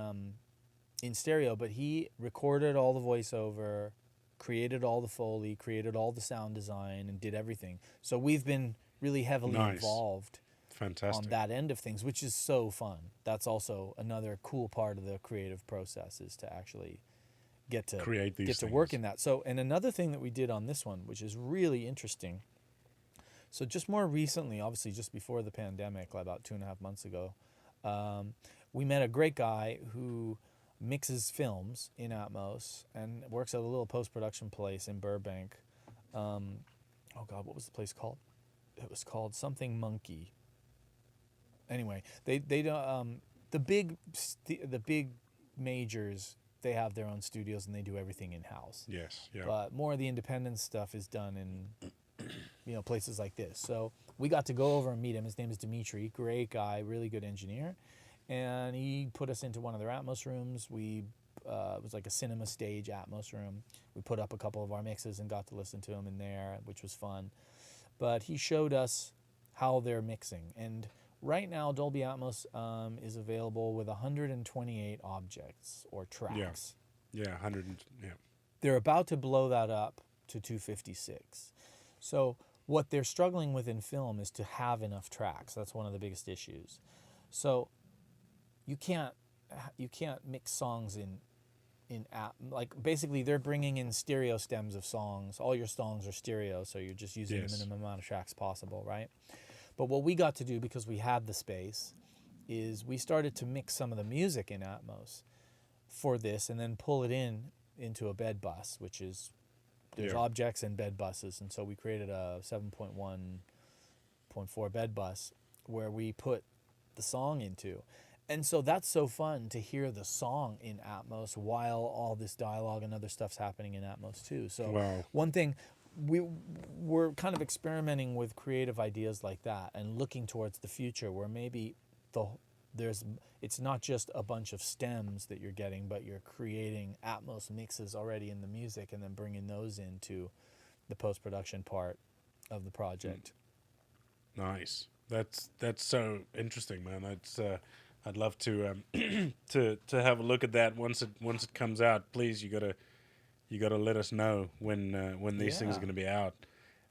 stereo, but he recorded all the voiceover, created all the Foley, created all the sound design, and did everything. So we've been really heavily involved on that end of things, which is so fun. That's also another cool part of the creative process, is to actually get to create these to work in that. So, and another thing that we did on this one, which is really interesting. So just more recently, obviously just before the pandemic, like about 2.5 months ago, we met a great guy who mixes films in ATMOS and works at a little post-production place in Burbank. Oh God, what was the place called? It was called something Monkey. Anyway, they don't the big majors, they have their own studios and they do everything in house. Yes, yeah. But more of the independent stuff is done in places like this. So we got to go over and meet him. His name is Dimitri, great guy, really good engineer, and he put us into one of their ATMOS rooms. It was like a cinema stage ATMOS room. We put up a couple of our mixes and got to listen to him in there, which was fun. But he showed us how they're mixing. And right now, Dolby Atmos is available with 128 objects or tracks. Yeah, 100. Yeah. They're about to blow that up to 256. So what they're struggling with in film is to have enough tracks. That's one of the biggest issues. So you can't mix songs like basically they're bringing in stereo stems of songs. All your songs are stereo, so you're just using the minimum amount of tracks possible, right? But what we got to do, because we had the space, is we started to mix some of the music in ATMOS for this and then pull it into a bed bus, which is there's objects and bed buses, and so we created a 7.1.4 bed bus where we put the song into. And so that's so fun to hear the song in ATMOS while all this dialogue and other stuff's happening in ATMOS too. So one thing, we're kind of experimenting with creative ideas like that and looking towards the future where maybe it's not just a bunch of stems that you're getting, but you're creating ATMOS mixes already in the music and then bringing those into the post-production part of the project. Nice. That's so interesting, man. That's I'd love to to have a look at that once it comes out. Please, you gotta let us know when these things are gonna be out.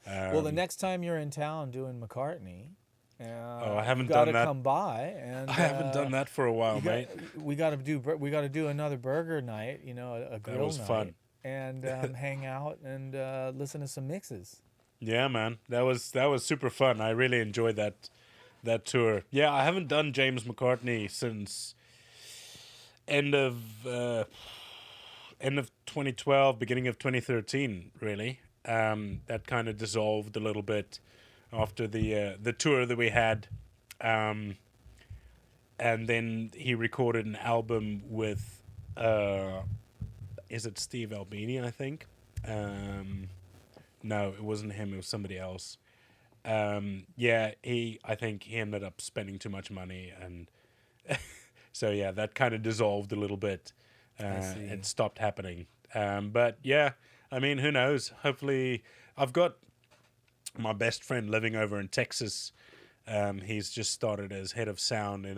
Well, the next time you're in town doing McCartney, I haven't you done gotta that. come by, and I haven't done that for a while, mate. We gotta do another burger night. A grill was night, fun. and hang out and listen to some mixes. Yeah, man, that was super fun. I really enjoyed that tour. Yeah, I haven't done James McCartney since end of 2012, beginning of 2013, really. That kind of dissolved a little bit after the tour that we had. And then he recorded an album with is it Steve Albini, I think? No, it wasn't him. It was somebody else. I think he ended up spending too much money, and so yeah, that kind of dissolved a little bit. It stopped happening. But yeah, I mean, who knows? Hopefully, I've got my best friend living over in Texas. He's just started as head of sound in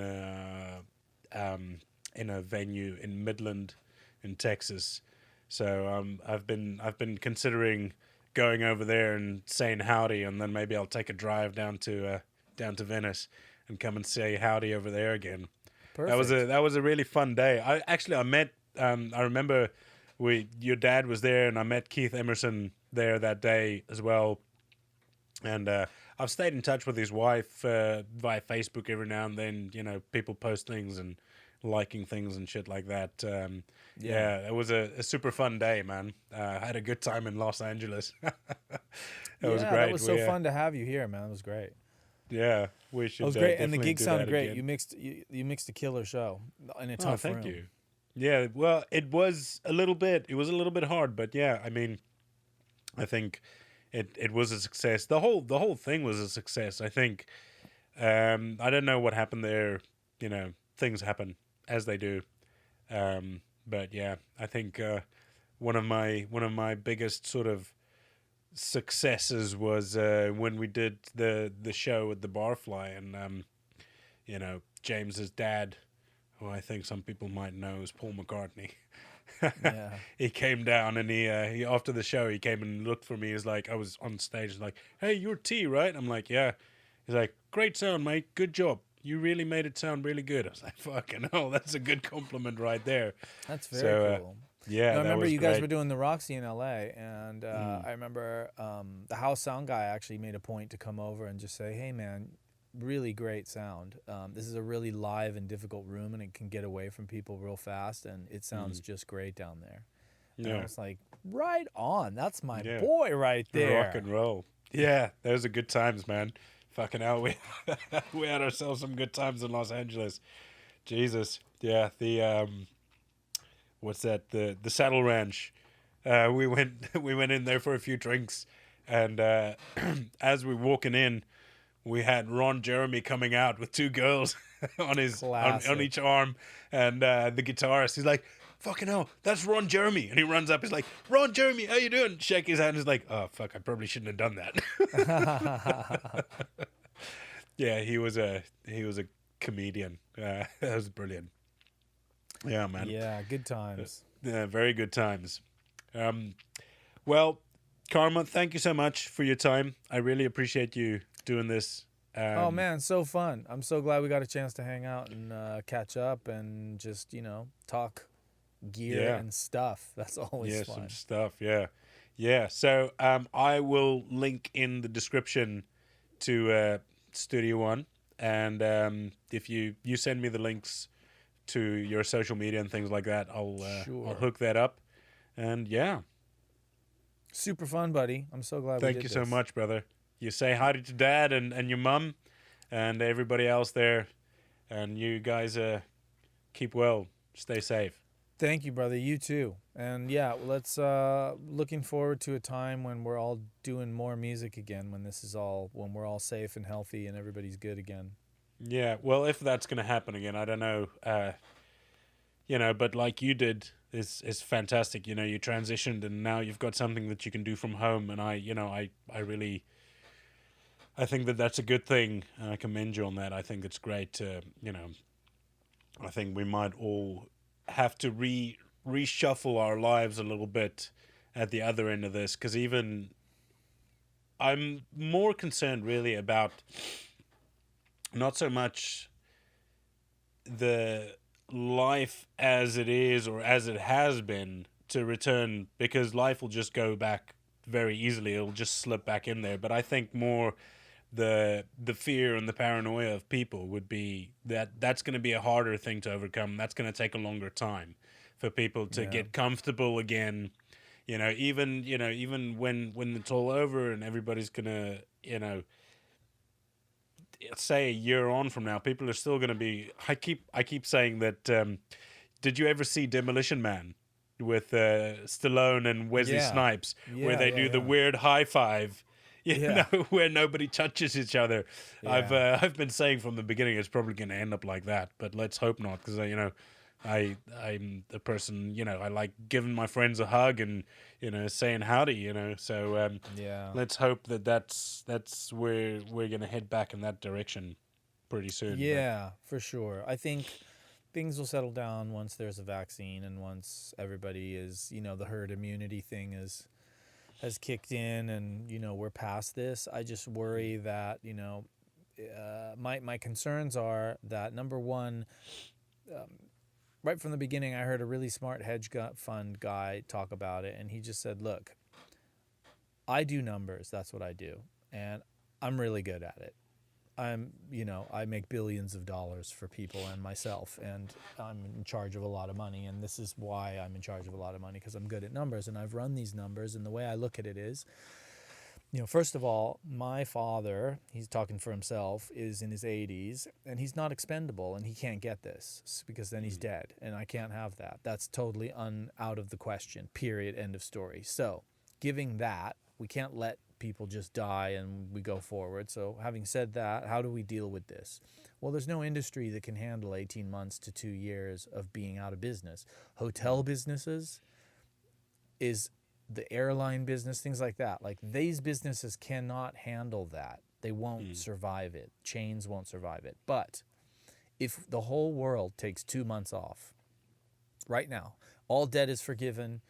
a venue in Midland, in Texas. So I've been considering going over there and saying howdy, and then maybe I'll take a drive down to Venice and come and say howdy over there again. Perfect. That was a really fun day. I met I remember your dad was there, and I met Keith Emerson there that day as well. And I've stayed in touch with his wife via Facebook every now and then. You know, people post things and liking things and shit like that. It was a super fun day, man. I had a good time in Los Angeles. It was great. That was so fun to have you here, man. It was great. Yeah, we should. It was great, and the definitely gig do sounded that great. again. You mixed a killer show in a tough room. Thank you. Yeah, well, it was a little bit hard, but yeah, I mean, I think it was a success. The whole thing was a success. I think. I don't know what happened there. You know, things happen as they do. But yeah, I think one of my biggest sort of successes was when we did the show at the Barfly, and you know, James's dad, who I think some people might know as Paul McCartney. Yeah. He came down, and he after the show he came and looked for me. He's like, I was on stage, like, "Hey, you're T, right?" I'm like, "Yeah." He's like, "Great sound, mate. Good job. You really made it sound really good." I was like, "Fucking hell, that's a good compliment right there." That's very cool. Yeah, I remember you guys great. were doing the Roxy in LA, and I remember the house sound guy actually made a point to come over and just say, "Hey, man, really great sound. This is a really live and difficult room, and it can get away from people real fast, and it sounds just great down there." And I was like, "Right on. That's my boy right there." Rock and roll. Yeah, those are good times, man. Fucking hell, we had ourselves some good times in Los Angeles. Jesus, yeah. The what's that? The Saddle Ranch. We went in there for a few drinks, and as we were walking in, we had Ron Jeremy coming out with two girls on each arm, and the guitarist. He's like, "Fucking hell, that's Ron Jeremy!" And he runs up. He's like, "Ron Jeremy, how you doing?" Shake his hand. He's like, "Oh fuck, I probably shouldn't have done that." Yeah, he was a comedian. That was brilliant. Yeah, man. Yeah, good times. Yeah, very good times. Well, Karma, thank you so much for your time. I really appreciate you doing this. Oh man, so fun. I'm so glad we got a chance to hang out and catch up and just, talk gear and stuff. That's always fun. Some stuff, yeah. So I will link in the description to Studio One, and if you send me the links to your social media and things like that, I'll hook that up. And yeah, super fun, buddy. I'm so glad. Thank you so much, brother. You say hi to Dad and your mum and everybody else there, and you guys keep well, stay safe. Thank you, brother. You too. And yeah, let's looking forward to a time when we're all doing more music again, when we're all safe and healthy and everybody's good again. Yeah, well, if that's going to happen again, I don't know. But like you did is fantastic. You transitioned, and now you've got something that you can do from home, and I think that that's a good thing, and I commend you on that. I think it's great to, I think we might all have to reshuffle our lives a little bit at the other end of this, because I'm more concerned really about not so much the life as it is or as it has been to return, because life will just go back very easily. It'll just slip back in there. But I think more the fear and the paranoia of people would be that's going to be a harder thing to overcome. That's going to take a longer time for people to get comfortable again. Even when it's all over and everybody's going to, say a year on from now, people are still going to be. I keep saying that. Did you ever see Demolition Man? Stallone and Wesley Snipes, where they do the weird high five. Know, where nobody touches each other. Yeah. I've been saying from the beginning it's probably going to end up like that, but let's hope not, because I'm the person, I like giving my friends a hug and saying howdy, so let's hope that's where we're going to head back in that direction pretty soon. Yeah, for sure. I think things will settle down once there's a vaccine and once everybody is, the herd immunity thing has kicked in and, we're past this. I just worry that, my concerns are that, number one, right from the beginning, I heard a really smart hedge fund guy talk about it, and he just said, look, I do numbers. That's what I do. And I'm really good at it. I make billions of dollars for people and myself, and I'm in charge of a lot of money. And this is why I'm in charge of a lot of money, because I'm good at numbers, and I've run these numbers. And the way I look at it is, first of all, my father, he's talking for himself, is in his 80s, and he's not expendable, and he can't get this because then he's dead, and I can't have that. That's totally out of the question, period, end of story. So giving that, we can't let people just die and we go forward. So having said that, how do we deal with this? Well, there's no industry that can handle 18 months to 2 years of being out of business. Hotel businesses is the airline business, things like that. Like, these businesses cannot handle that. They won't survive it. Chains won't survive it. But if the whole world takes 2 months off right now, all debt is forgiven,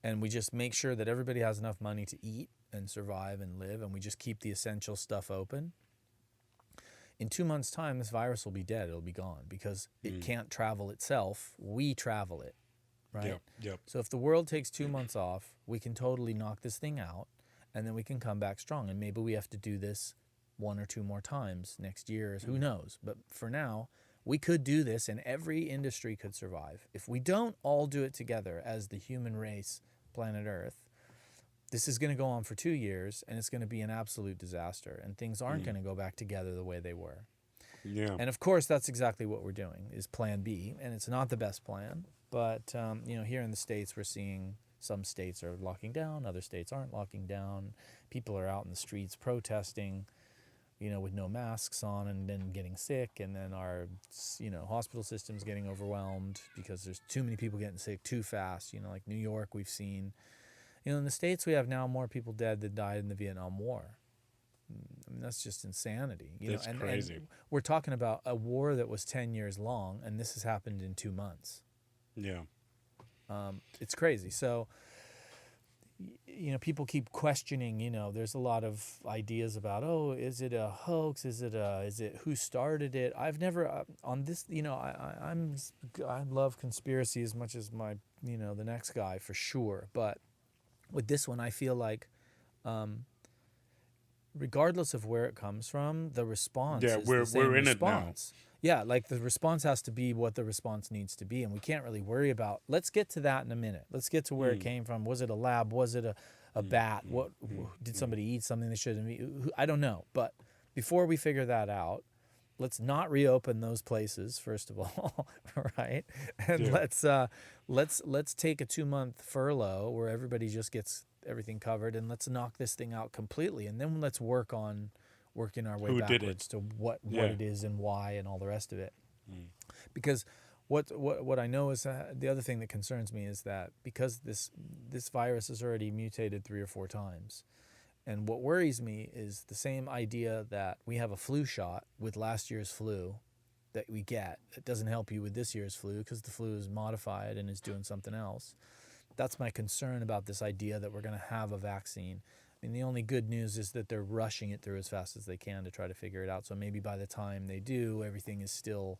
and we just make sure that everybody has enough money to eat and survive and live, and we just keep the essential stuff open, in 2 months' time, this virus will be dead. It'll be gone because it can't travel itself. We travel it, right? Yep. So if the world takes 2 months off, we can totally knock this thing out, and then we can come back strong. And maybe we have to do this 1 or 2 more times next year. Who knows? But for now, we could do this, and every industry could survive. If we don't all do it together as the human race, planet Earth, this is going to go on for 2 years, and it's going to be an absolute disaster, and things aren't going to go back together the way they were. Yeah. And of course, that's exactly what we're doing, is Plan B, and it's not the best plan. But here in the States, we're seeing some states are locking down, other states aren't locking down. People are out in the streets protesting, with no masks on, and then getting sick, and then our, hospital system's getting overwhelmed because there's too many people getting sick too fast. Like New York, we've seen. In the States, we have now more people dead that died in the Vietnam War. I mean, that's just insanity. That's crazy. And we're talking about a war that was 10 years long, and this has happened in 2 months. Yeah. It's crazy. So, people keep questioning, there's a lot of ideas about, is it a hoax? Is it who started it? I've never, on this, I love conspiracy as much as my, the next guy for sure. But with this one, I feel like, regardless of where it comes from, the response is the same we're in response. It now. Yeah, like the response has to be what the response needs to be, and we can't really worry about. Let's get to that in a minute. Let's get to where it came from. Was it a lab? Was it a bat? What did somebody eat something they shouldn't eat? I don't know. But before we figure that out, let's not reopen those places first of all, right? And let's take a 2-month furlough where everybody just gets everything covered, and let's knock this thing out completely, and then let's working our way backwards to what it is and why and all the rest of it. Because what I know is the other thing that concerns me is that because this virus has already mutated 3 or 4 times, and what worries me is the same idea that we have a flu shot with last year's flu that we get. It doesn't help you with this year's flu because the flu is modified and is doing something else. That's my concern about this idea that we're going to have a vaccine. I mean, the only good news is that they're rushing it through as fast as they can to try to figure it out. So maybe by the time they do, everything is still,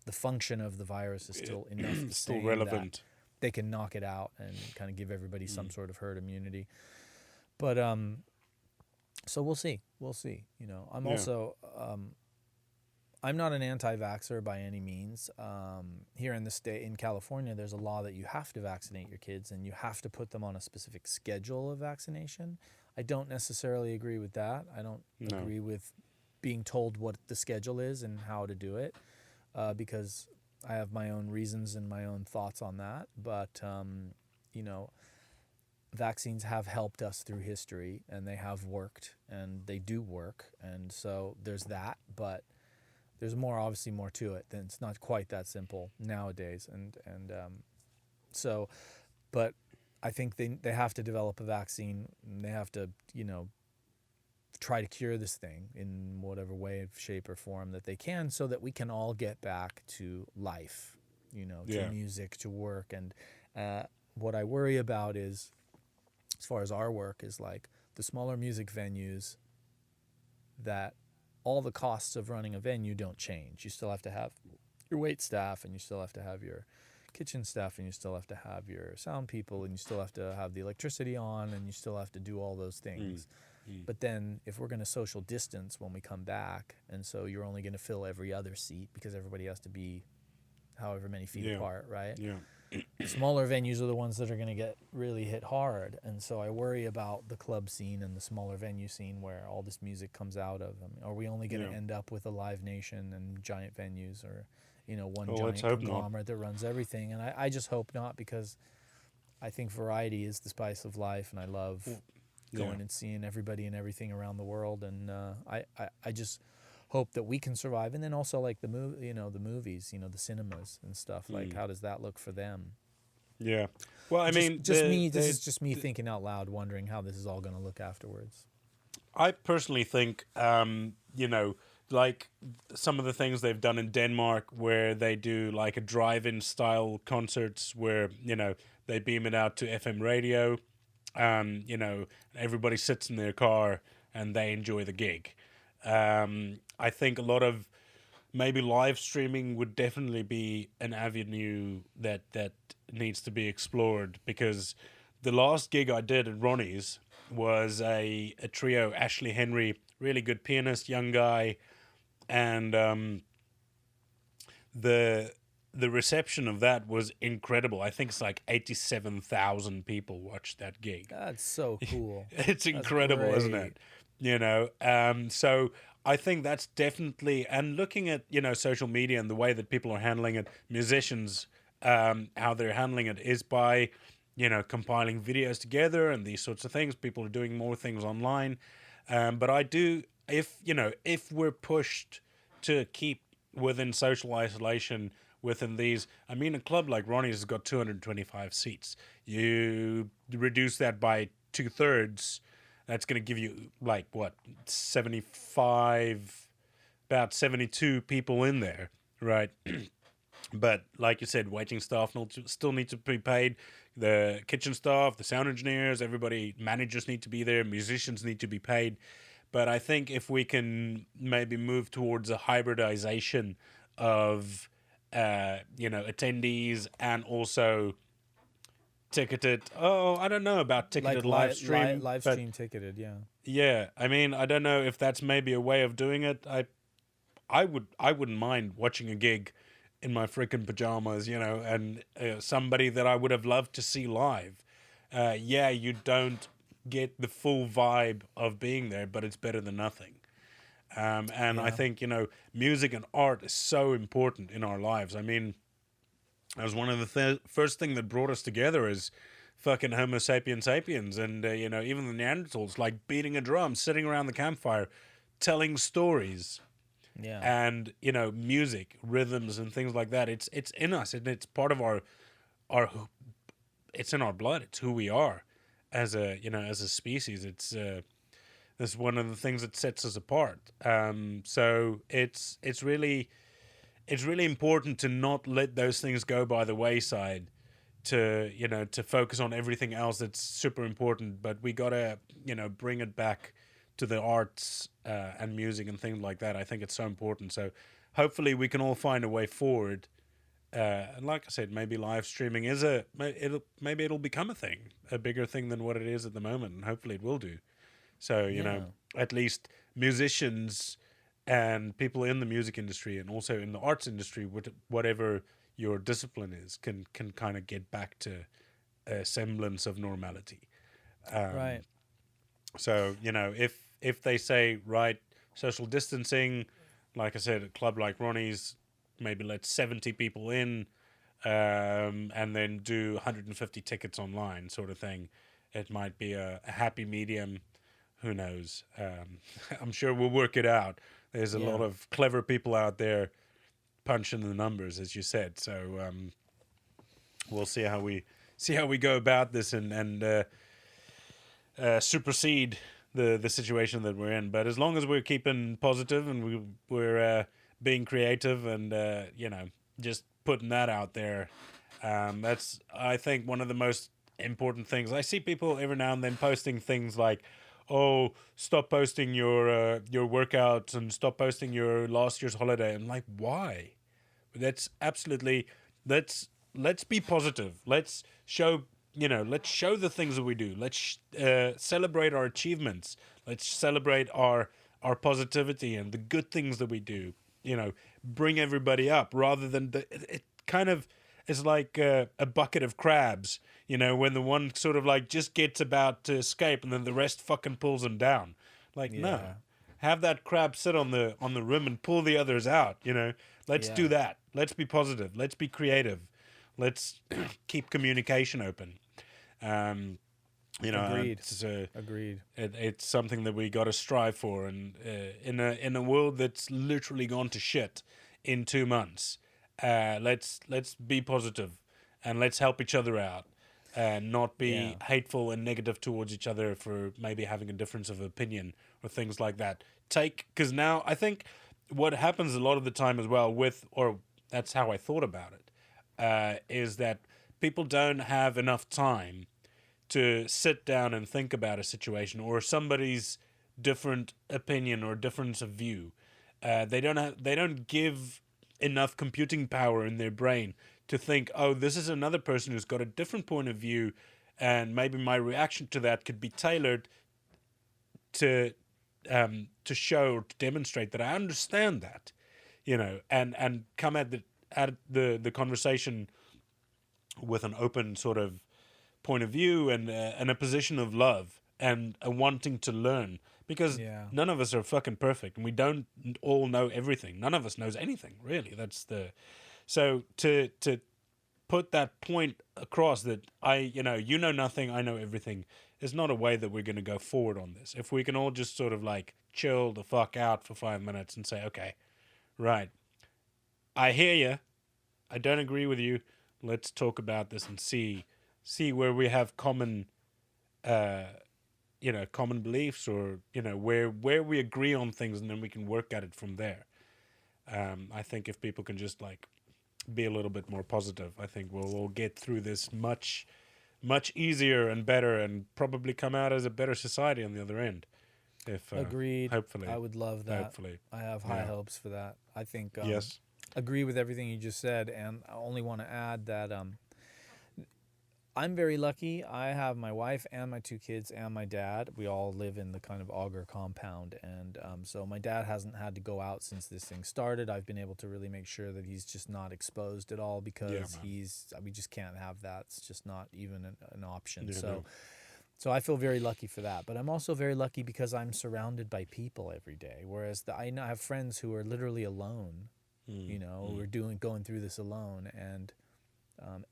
the function of the virus is still enough the still same relevant. That they can knock it out and kind of give everybody some sort of herd immunity. But so we'll see. I'm also I'm not an anti-vaxxer by any means. Here in the state, in California, there's a law that you have to vaccinate your kids and you have to put them on a specific schedule of vaccination. I don't necessarily agree with that. I don't agree with being told what the schedule is and how to do it, because I have my own reasons and my own thoughts on that. But vaccines have helped us through history, and they have worked, and they do work, and so there's that. But there's obviously more to it. Than it's not quite that simple nowadays, and so, but I think they have to develop a vaccine. And they have to try to cure this thing in whatever way, shape, or form that they can, so that we can all get back to life, to music, to work. And what I worry about is, as far as our work, is like the smaller music venues, that all the costs of running a venue don't change. You still have to have your wait staff, and you still have to have your kitchen staff, and you still have to have your sound people, and you still have to have the electricity on, and you still have to do all those things. But then if we're going to social distance when we come back, and so you're only going to fill every other seat because everybody has to be however many feet apart, right? Yeah. The smaller venues are the ones that are going to get really hit hard. And so I worry about the club scene and the smaller venue scene where all this music comes out of. I mean, are we only going to end up with a Live Nation and giant venues, or, one giant conglomerate that runs everything? And I just hope not, because I think variety is the spice of life, and I love going and seeing everybody and everything around the world. And I just hope that we can survive. And then also like the movies, the cinemas and stuff, like how does that look for them? Yeah. Well, I mean, this is just me thinking out loud, wondering how this is all going to look afterwards. I personally think, like some of the things they've done in Denmark, where they do like a drive-in style concerts where, they beam it out to FM radio, everybody sits in their car and they enjoy the gig. I think a lot of maybe live streaming would definitely be an avenue that needs to be explored, because the last gig I did at Ronnie's was a trio. Ashley Henry, really good pianist, young guy, and the reception of that was incredible. I think it's like 87,000 people watched that gig. That's so cool. It's incredible, isn't it? So I think that's definitely, and looking at, social media and the way that people are handling it, musicians, how they're handling it is by, compiling videos together and these sorts of things. People are doing more things online. But I do, if we're pushed to keep within social isolation within these, I mean, a club like Ronnie's has got 225 seats. You reduce that by 2/3, that's going to give you like what, 72 people in there, right? But like you said, waiting staff still need to be paid. The kitchen staff, the sound engineers, everybody, managers need to be there. Musicians need to be paid. But I think if we can maybe move towards a hybridization of, attendees and also ticketed. Oh, I don't know about ticketed like live stream. Live stream ticketed, yeah. Yeah, I mean, I don't know if that's maybe a way of doing it. I wouldn't mind watching a gig in my freaking pajamas, and somebody that I would have loved to see live. You don't get the full vibe of being there, but it's better than nothing. I think, music and art is so important in our lives. I mean, that was one of the first thing that brought us together is fucking Homo sapiens sapiens. And, even the Neanderthals, like beating a drum, sitting around the campfire, telling stories. Yeah. And, music, rhythms and things like that. It's in us, and it's part of our it's in our blood. It's who we are as a species. It's one of the things that sets us apart. So it's really important to not let those things go by the wayside, to focus on everything else that's super important. But we gotta, bring it back to the arts and music and things like that. I think it's so important. So hopefully we can all find a way forward. And like I said, maybe live streaming it'll become a thing, a bigger thing than what it is at the moment, and hopefully it will do. So, at least musicians and people in the music industry and also in the arts industry, whatever your discipline is, can kind of get back to a semblance of normality. Right. So, if they say, right, social distancing, like I said, a club like Ronnie's, maybe let 70 people in, and then do 150 tickets online, sort of thing. It might be a happy medium. Who knows? I'm sure we'll work it out. There's a lot of clever people out there punching the numbers, as you said. So we'll see how we go about this and supersede the situation that we're in. But as long as we're keeping positive and we're being creative and just putting that out there, that's, I think, one of the most important things. I see people every now and then posting things like, "Oh, stop posting your workouts and stop posting your last year's holiday." I'm like, why? That's absolutely, let's be positive. Let's show the things that we do. Let's celebrate our achievements. Let's celebrate our positivity and the good things that we do. Bring everybody up rather than it kind of is like a bucket of crabs. When the one sort of like just gets about to escape and then the rest fucking pulls them down. Like, no, have that crab sit on the rim and pull the others out. Let's do that. Let's be positive. Let's be creative. Let's keep communication open. Agreed. Agreed. It's something that we got to strive for, and in a world that's literally gone to shit in 2 months, let's be positive, and let's help each other out, and not be hateful and negative towards each other for maybe having a difference of opinion or things like that. Because now I think what happens a lot of the time as well or that's how I thought about it, is that people don't have enough time to sit down and think about a situation or somebody's different opinion or difference of view. They don't give enough computing power in their brain to think, oh, this is another person who's got a different point of view, and maybe my reaction to that could be tailored to show or to demonstrate that I understand that, and come at the conversation with an open sort of point of view and a position of love and a wanting to learn, because none of us are fucking perfect and we don't all know everything. None of us knows anything, really. So to put that point across that you know nothing, I know everything, is not a way that we're going to go forward on this. If we can all just sort of like chill the fuck out for 5 minutes and say, okay, right, I hear you, I don't agree with you, let's talk about this and see where we have common common beliefs, or where we agree on things, and then we can work at it from there. I think if people can just like be a little bit more positive, I think we'll get through this much easier and better, and probably come out as a better society on the other end. If Agreed. Hopefully, I would love that. Hopefully, I have high hopes for that. I think yes, agree with everything you just said, and I only want to add that I'm very lucky. I have my wife and my 2 kids and my dad. We all live in the kind of Auger compound, and so my dad hasn't had to go out since this thing started. I've been able to really make sure that he's just not exposed at all, because we just can't have that. It's just not even an option. So I feel very lucky for that. But I'm also very lucky because I'm surrounded by people every day. Whereas I have friends who are literally alone, who are going through this alone, and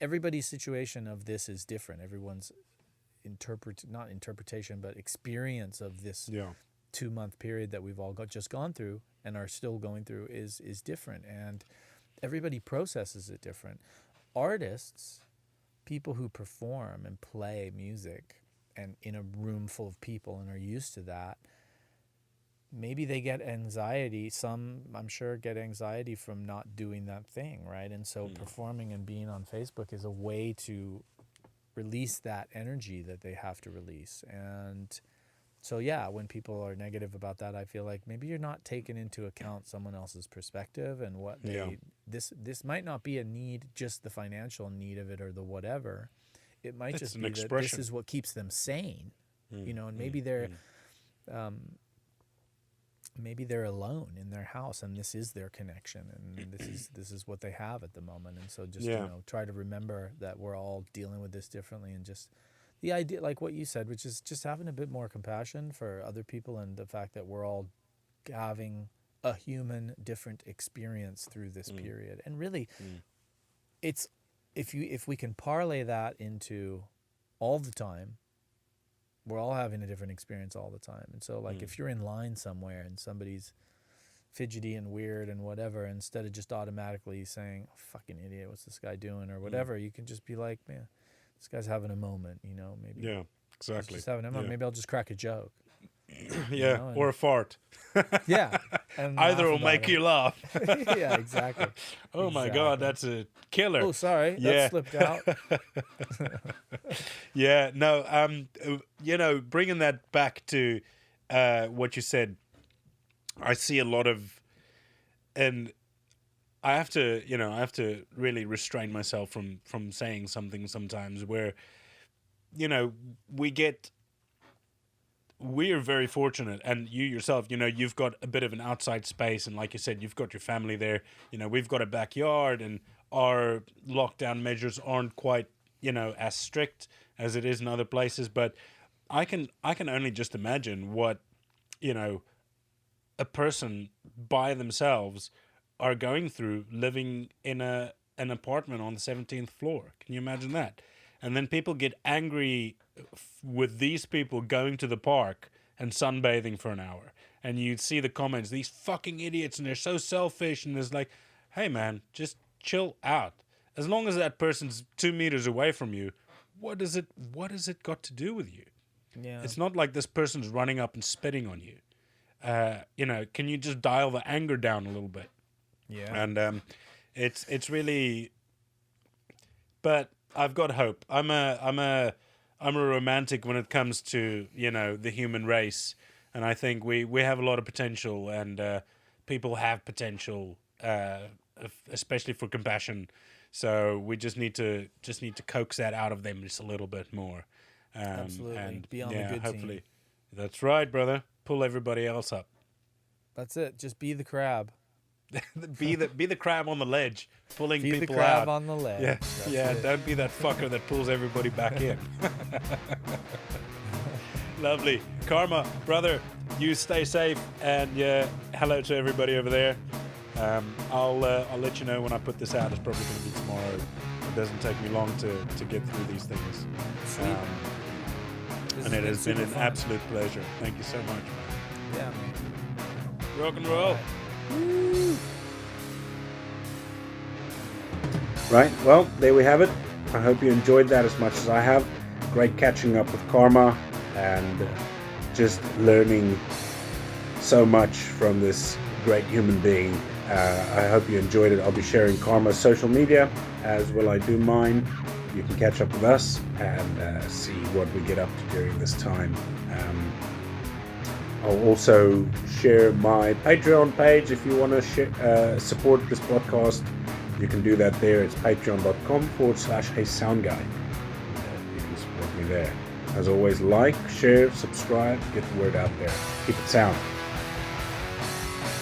everybody's situation of this is different. Everyone's not interpretation, but experience of this 2-month period that we've all just gone through and are still going through is different, and everybody processes it different. Artists, people who perform and play music and in a room full of people and are used to that, maybe they get anxiety. Some, I'm sure, get anxiety from not doing that thing, right? And so performing and being on Facebook is a way to release that energy that they have to release. And so, when people are negative about that, I feel like maybe you're not taking into account someone else's perspective and what this might not be a need, just the financial need of it or the whatever. It might just be that this is what keeps them sane, and maybe they're... maybe they're alone in their house and this is their connection, and this is what they have at the moment. And so just try to remember that we're all dealing with this differently, and just the idea, like what you said, which is just having a bit more compassion for other people, and the fact that we're all having a human different experience through this period. And really it's if we can parlay that into all the time, we're all having a different experience all the time. And so like if you're in line somewhere and somebody's fidgety and weird and whatever, instead of just automatically saying, oh, fucking idiot, what's this guy doing or whatever, you can just be like, man, this guy's having a moment, you know, maybe. Yeah, exactly. Just having a moment. Maybe I'll just crack a joke. Yeah, you know, or a fart. Yeah. Either will make you laugh. Yeah, exactly. Oh my God, that's a killer. Oh, sorry, that slipped out. Yeah, no, you know, bringing that back to what you said, I see a lot of, and I have to really restrain myself from saying something sometimes where, you know, we're very fortunate, and you yourself, you know, you've got a bit of an outside space, and like you said, you've got your family there. You know, we've got a backyard, and our lockdown measures aren't quite, you know, as strict as it is in other places. But I can only just imagine what, you know, a person by themselves are going through living in an apartment on the 17th floor. Can you imagine that? And then people get angry with these people going to the park and sunbathing for an hour. And you see the comments, these fucking idiots, and they're so selfish. And it's like, hey, man, just chill out. As long as that person's 2 meters away from you, what has it got to do with you? Yeah. It's not like this person's running up and spitting on you. You know, can you just dial the anger down a little bit? Yeah. And it's really, but I've got hope. I'm a romantic when it comes to, you know, the human race, and I think we have a lot of potential, and people have potential, especially for compassion. So we just need to coax that out of them just a little bit more. Absolutely. And be on the good hopefully. team. That's right, brother. Pull everybody else up. That's it. Just be the crab. be the crab on the ledge, pulling be people the crab out. on the ledge. Yeah, That's yeah. it. Don't be that fucker that pulls everybody back in. Lovely, Karma, brother. You stay safe, and hello to everybody over there. I'll let you know when I put this out. It's probably going to be tomorrow. It doesn't take me long to get through these things. And it has been an absolute pleasure. Thank you so much, man. Yeah, man. Rock and roll. Right, well, there we have it. I hope you enjoyed that as much as I have. Great catching up with Karma and just learning so much from this great human being. I hope you enjoyed it. I'll be sharing Karma's social media as will I do mine. You can catch up with us and see what we get up to during this time. I'll also share my Patreon page if you want to support this podcast. You can do that there. It's patreon.com/HeySoundGuy. You can support me there. As always, like, share, subscribe, get the word out there. Keep it sound.